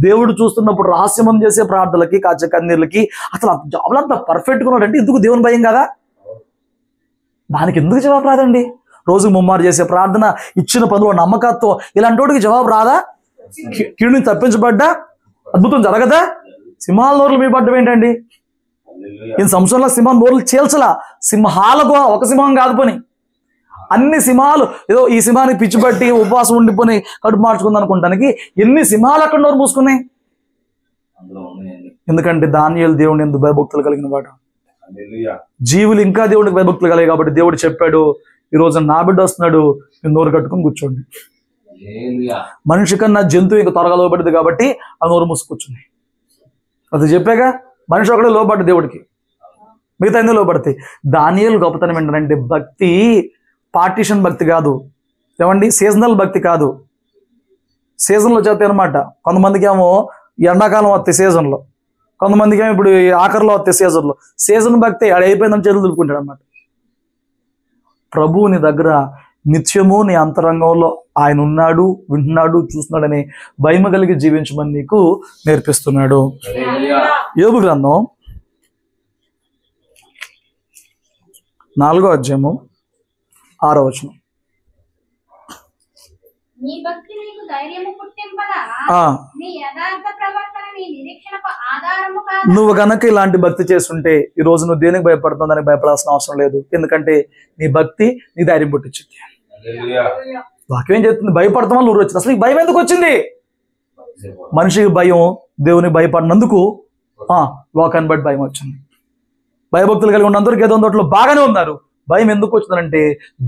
దేవుడు చూస్తున్నప్పుడు రహస్యమం చేసే ప్రార్థనలకి, కాచే కన్నీళ్ళకి అసలు జాబులు అంత పర్ఫెక్ట్గా ఉన్నాడంటే ఎందుకు దేవుని భయం కదా? దానికి ఎందుకు జవాబు రాదండి? రోజు ముమ్మారు చేసే ప్రార్థన, ఇచ్చిన పనులు నమ్మకత్వం, ఇలాంటి వాడికి జవాబు రాదా? కీడుని తప్పించబడ్డా అద్భుతం జరగదా? సింహాల నోర్లు మీ పడ్డం ఏంటండి? ఈ సంవత్సరంలో సింహం నోర్లు చీల్చలా. సింహాలకు ఒక సింహం కాదు పని, అన్ని సింహాలు. ఏదో ఈ సింహానికి పిచ్చి పట్టి ఉపవాసం ఉండిపోయి కడుపు మార్చుకుంది అనుకుంటానికి ఎన్ని సింహాలు అక్కడ నోరు మూసుకున్నాయి? ఎందుకంటే దానియేలు దేవుని యందు భయభక్తులు కలిగిన వాడు. జీవులు ఇంకా దేవుడికి భయభక్తులు కలిగాయి కాబట్టి దేవుడు చెప్పాడు, ఈరోజు నా బిడ్డ వస్తున్నాడు, నేను నోరు కట్టుకుని కూర్చోండి. మనిషి కన్నా జంతువు ఇంకా త్వరగా లోపడింది కాబట్టి ఆ నోరు మూసుకూర్చున్నాయి. అది చెప్పాగా, మనిషి ఒకడే లోపడ్డ దేవుడికి, మిగతా ఎందుకు లోపడతాయి. దానియేలు గొప్పతనం ఏంటంటే, భక్తి పార్టీషన్ భక్తి కాదు, ఏమండి, సీజనల్ భక్తి కాదు, సీజన్లో వచ్చేస్తాయి అనమాట. కొంతమందికి ఏమో ఎండాకాలం వస్తాయి సీజన్లో, కొంతమందికి ఏమో ఇప్పుడు ఆఖరిలో వస్తాయి సీజన్లో. సీజన్ భక్తి ఆడ అయిపోయిందని చేతులు దులుపుకుంటాడు అనమాట. ప్రభువు నీ దగ్గర నిత్యము నీ అంతరంగంలో ఆయన ఉన్నాడు, వింటున్నాడు, చూస్తున్నాడని భయం కలిగి జీవించమని నీకు నేర్పిస్తున్నాడు. యోబు గ్రంథం 4వ అధ్యాయము 6వ వచనం. నీ భక్తి నీకు ధైర్యము పుట్టింపగా, నీ యథార్థ ప్రవర్తన నీ నిరీక్షణకు ఆధారము కాదు. నువ్వు కనుక ఇలాంటి భక్తి చేస్తుంటే ఈ రోజు నువ్వు దేనికి భయపడుతున్నావు, దానికి భయపడాల్సిన అవసరం లేదు. ఎందుకంటే నీ భక్తి నీ ధైర్యం పుట్టించింది. వాక్యం ఏం చెప్తుంది? భయపడతాం వల్ల ఊరు వచ్చింది. అసలు ఈ భయం ఎందుకు వచ్చింది? మనిషికి భయం దేవుని భయపడినందుకు లోకాన్ని బట్టి భయం వచ్చింది. భయభక్తులు కలిగి ఉన్నందరికీ ఏదో అందులో బాగానే ఉన్నారు. భయం ఎందుకు వచ్చిందంటే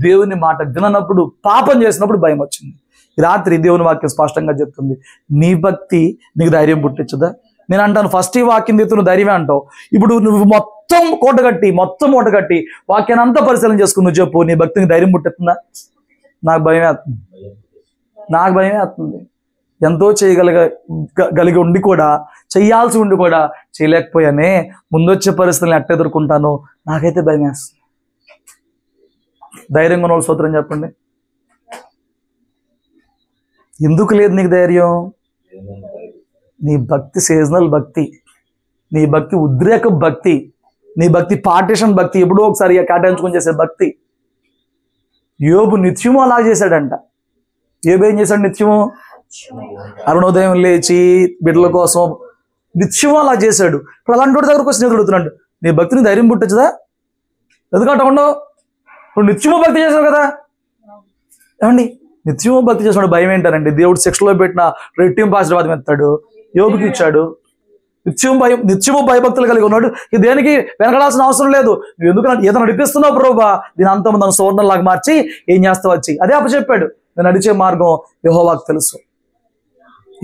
దేవుని మాట విననప్పుడు, పాపం చేసినప్పుడు భయం వచ్చింది. ఈ రాత్రి దేవుని వాక్యం స్పష్టంగా చెప్తుంది, నీ భక్తి నీకు ధైర్యం పుట్టించదా? నేను అంటాను, ఫస్ట్ ఈ వాక్యం తీస్తూ నువ్వు ధైర్యమే అంటావు. ఇప్పుడు నువ్వు మొత్తం మూట కట్టి వాక్యాన్ని అంతా పరిశీలన చేసుకుని నువ్వు చెప్పు, నీ భక్తిని ధైర్యం పుట్టిస్తుందా? నాకు భయమే అవుతుంది. ఎంతో చేయగలిగి ఉండి కూడా, చెయ్యాల్సి ఉండి కూడా చేయలేకపోయానే. ముందొచ్చే పరిస్థితులను ఎట్ట ఎదుర్కొంటానో నాకైతే భయం వేస్తుంది. ధైర్యంగా ఉన్న స్తోత్రం చెప్పండి. ఎందుకు లేదు నీకు ధైర్యం? నీ భక్తి సీజనల్ భక్తి, నీ భక్తి ఉద్రేక భక్తి, నీ భక్తి పార్టిషన్ భక్తి, ఎప్పుడో ఒకసారి కేటాయించుకొని చేసే భక్తి. యోబు నిత్యము అలా చేశాడంట. యోబు ఏం చేశాడు? నిత్యము అరుణోదయం లేచి బిడ్డల కోసం నిత్యము అలా చేశాడు. ఇప్పుడు అలాంటి వాడి దగ్గరకు వచ్చి అడుగుతున్నాడు, నీ భక్తిని ధైర్యం పుట్టచ్చుదా? ఎందుకంటే ఉండవు, ఇప్పుడు నిత్యము భక్తి చేశావు కదా. ఏమండి, నిత్యము భక్తి చేసినాడు భయం ఏంటారండి? దేవుడు శిక్షలో పెట్టిన రెట్టింపు ఆశీర్వాదం ఎత్తాడు, యోబుకి ఇచ్చాడు. నిత్యము భయభక్తులు కలిగి ఉన్నాడు. ఇది దేనికి వెనకడాల్సిన అవసరం లేదు. నువ్వు ఎందుకు ఏదో నడిపిస్తున్నావు ప్రభువా, దీని అంతా నన్ను సువర్ణంలాగా మార్చి ఏం చేస్తావు వచ్చి, అదే అప్పచెప్పాడు. నేను నడిచే మార్గం యెహోవాకు తెలుసు.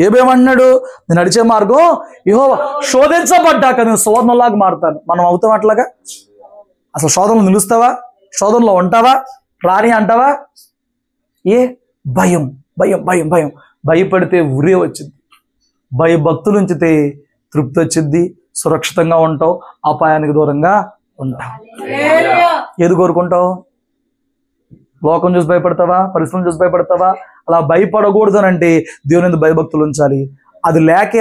ఏమేమన్నాడు? నేను నడిచే మార్గం యెహోవా, శోధించబడ్డాక నేను సువర్ణంలాగా మారుతాను. మనం అవుతాం అట్లాగా? అసలు శోధనలు నిలుస్తావా? శోధనలో ఉంటావా? రాని అంటావా? భయం భయం భయం భయం భయపడితే ఉరే వచ్చింది. భయభక్తులు ఉంచితే తృప్తి వచ్చింది, సురక్షితంగా ఉంటావు, అపాయానికి దూరంగా ఉంటావు. ఏది కోరుకుంటావు? లోకం చూసి భయపడతావా? పరిస్థితులను చూసి భయపడతావా? అలా భయపడకూడదు అని అంటే దేవుని ఎందుకు భయభక్తులు ఉంచాలి. అది లేకే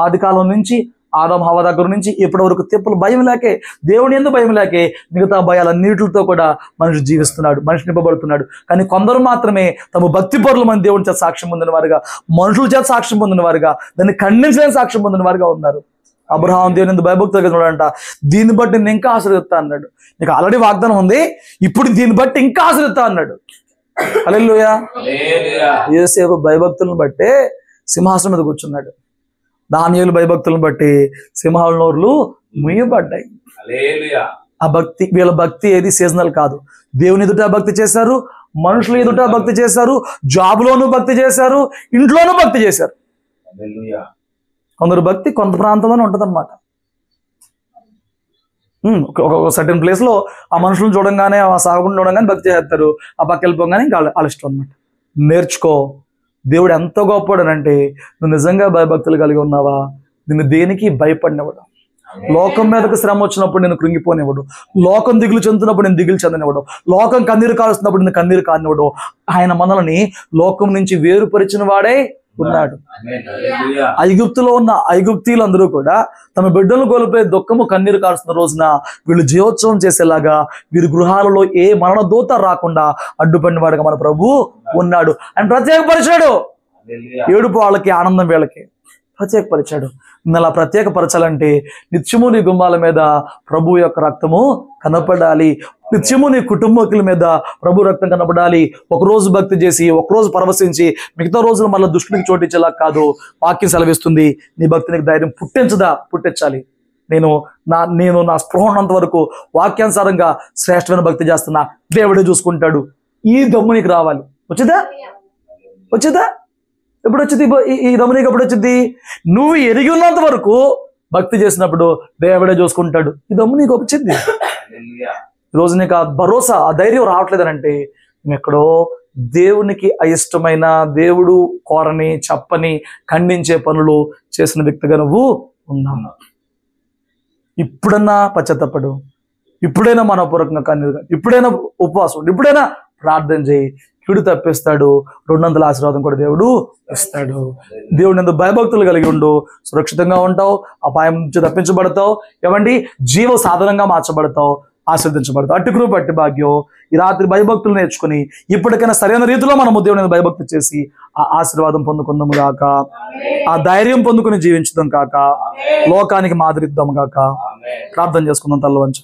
ఆది కాలం నుంచి ఆదాం హవ్వ దగ్గర నుంచి ఇప్పటి వరకు తిప్పలు భయం లేకే, దేవుని ఎందుకు భయం లేకే మిగతా భయాలన్నిటితో కూడా మనిషి జీవిస్తున్నాడు, మనిషి నింపబడుతున్నాడు. కానీ కొందరు మాత్రమే తమ భక్తి పరులు మన దేవుని చేత సాక్ష్యం పొందిన వారుగా, మనుషుల చేత సాక్ష్యం పొందిన వారుగా, దాన్ని ఖండించలేని సాక్ష్యం పొందిన వారుగా ఉన్నారు. అబ్రహాం దేవుని ఎందుకు భయభక్తులుగా ఉన్నాడంట. దీన్ని బట్టి నేను ఇంకా ఆశీర్వదిస్తా అన్నాడు. నీకు ఆల్రెడీ వాగ్దానం ఉంది, ఇప్పుడు దీన్ని బట్టి ఇంకా ఆశీర్వదిస్తా అన్నాడు. హల్లెలూయా. యోసేపు భయభక్తులను బట్టే సింహాసనం మీద కూర్చున్నాడు. దానియేలు భయభక్తులను బట్టి సింహాల నోర్లు ముయ్యబడ్డాయి. ఆ భక్తి, వీళ్ళ భక్తి ఏది సీజనల్ కాదు. దేవుని ఎదుట భక్తి చేశారు, మనుషులు ఎదుట భక్తి చేశారు, జాబులోనూ భక్తి చేశారు, ఇంట్లోనూ భక్తి చేశారు. కొందరు భక్తి కొంత ప్రాంతంలోనే ఉంటుంది అనమాట. ఒక సర్టెన్ ప్లేస్ లో ఆ మనుషులను చూడంగానే, ఆ సాగుని చూడంగానే భక్తి చేస్తారు, ఆ పక్క వెళ్ళిపోగానే ఇంకా వాళ్ళ ఇష్టం అనమాట. నేర్చుకో. దేవుడు ఎంత గొప్పవాడనంటే నువ్వు నిజంగా భయభక్తులు కలిగి ఉన్నావా? నిన్ను దేనికి భయపడినవాడు. లోకం మీదకు శ్రమ వచ్చినప్పుడు నేను కృంగిపోనివ్వడు. లోకం దిగులు చెందుతున్నప్పుడు నేను దిగులు చెందనివ్వడు. లోకం కన్నీరు కాలుస్తున్నప్పుడు నేను కన్నీరు కానివ్వడు. ఆయన మనల్ని లోకం నుంచి వేరుపరిచిన వాడే ఉన్నాడు. ఐగుప్తులో ఉన్న ఐగుప్తీలందరూ కూడా తమ బిడ్డలను కోల్పోయే దుఃఖము కన్నీరు కారుస్తున్న రోజున వీళ్ళు జీవోత్సవం చేసేలాగా వీరి గృహాలలో ఏ మరణ దూత రాకుండా అడ్డుపడిన వాడుగా మన ప్రభు ఉన్నాడు. ఆయన ప్రత్యేకపరిచాడు. ఏడుపు వాళ్ళకి, ఆనందం వీళ్ళకి ప్రత్యేకపరిచాడు. అలా ప్రత్యేకపరచాలంటే నిత్యము నీ గుమ్మాల మీద ప్రభు యొక్క రక్తము కనపడాలి. నిత్యము నీ కుటుంబకుల మీద ప్రభు రక్తం కనపడాలి. ఒకరోజు భక్తి చేసి, ఒకరోజు పరవశించి మిగతా రోజులు మళ్ళీ దుష్టునికి చోటించేలా కాదు. వాక్యం సెలవిస్తుంది, నీ భక్తినికి ధైర్యం పుట్టించాలి. నేను నా స్పృహ ఉన్నంత వరకు వాక్యానుసారంగా శ్రేష్టమైన భక్తి చేస్తున్నా, దేవుడే చూసుకుంటాడు. ఈ దమ్ము నీకు రావాలి. వచ్చిందా? ఎప్పుడు వచ్చింది ఈ దమ్ము నీకు? ఎప్పుడు వచ్చింది? నువ్వు ఎరిగి ఉన్నంత వరకు భక్తి చేసినప్పుడు దేవుడే చూసుకుంటాడు. ఈ దమ్ము నీకు వచ్చింది. రోజు నీకు ఆ భరోసా, ఆ ధైర్యం రావట్లేదనంటే నువ్వు ఎక్కడో దేవునికి అయిష్టమైన, దేవుడు కోరని, చెప్పని, ఖండించే పనులు చేసిన వ్యక్తిగా నువ్వు ఉన్నావు. ఇప్పుడన్నా పశ్చాత్తపడు, ఇప్పుడైనా మనపూర్వకంగా కన్నీరు, ఇప్పుడైనా ఉపవాసం, ఇప్పుడైనా ప్రార్థన చేయి. కీడు తప్పిస్తాడు, 200 ఆశీర్వాదం కూడా దేవుడు ఇస్తాడు. దేవుడు ఎందు భయభక్తులు కలిగి ఉండు, సురక్షితంగా ఉంటావు, అపాయం నుంచి తప్పించబడతావు. ఏమండి, జీవ సాధనంగా మార్చబడతావు, ఆశీర్వదించబడతావు. అట్టి కృప, అట్టి భాగ్యం ఈ రాత్రి భయభక్తులు నేర్చుకుని ఇప్పటికైనా సరైన రీతిలో మనము దేవుని భయభక్తి చేసి ఆ ఆశీర్వాదం పొందుకుందాము గాక, ఆ ధైర్యం పొందుకుని జీవించుదాం కాక, లోకానికి మాదిరిద్దాం గాక. ప్రార్థన చేసుకుందాం తల్ల వంచు.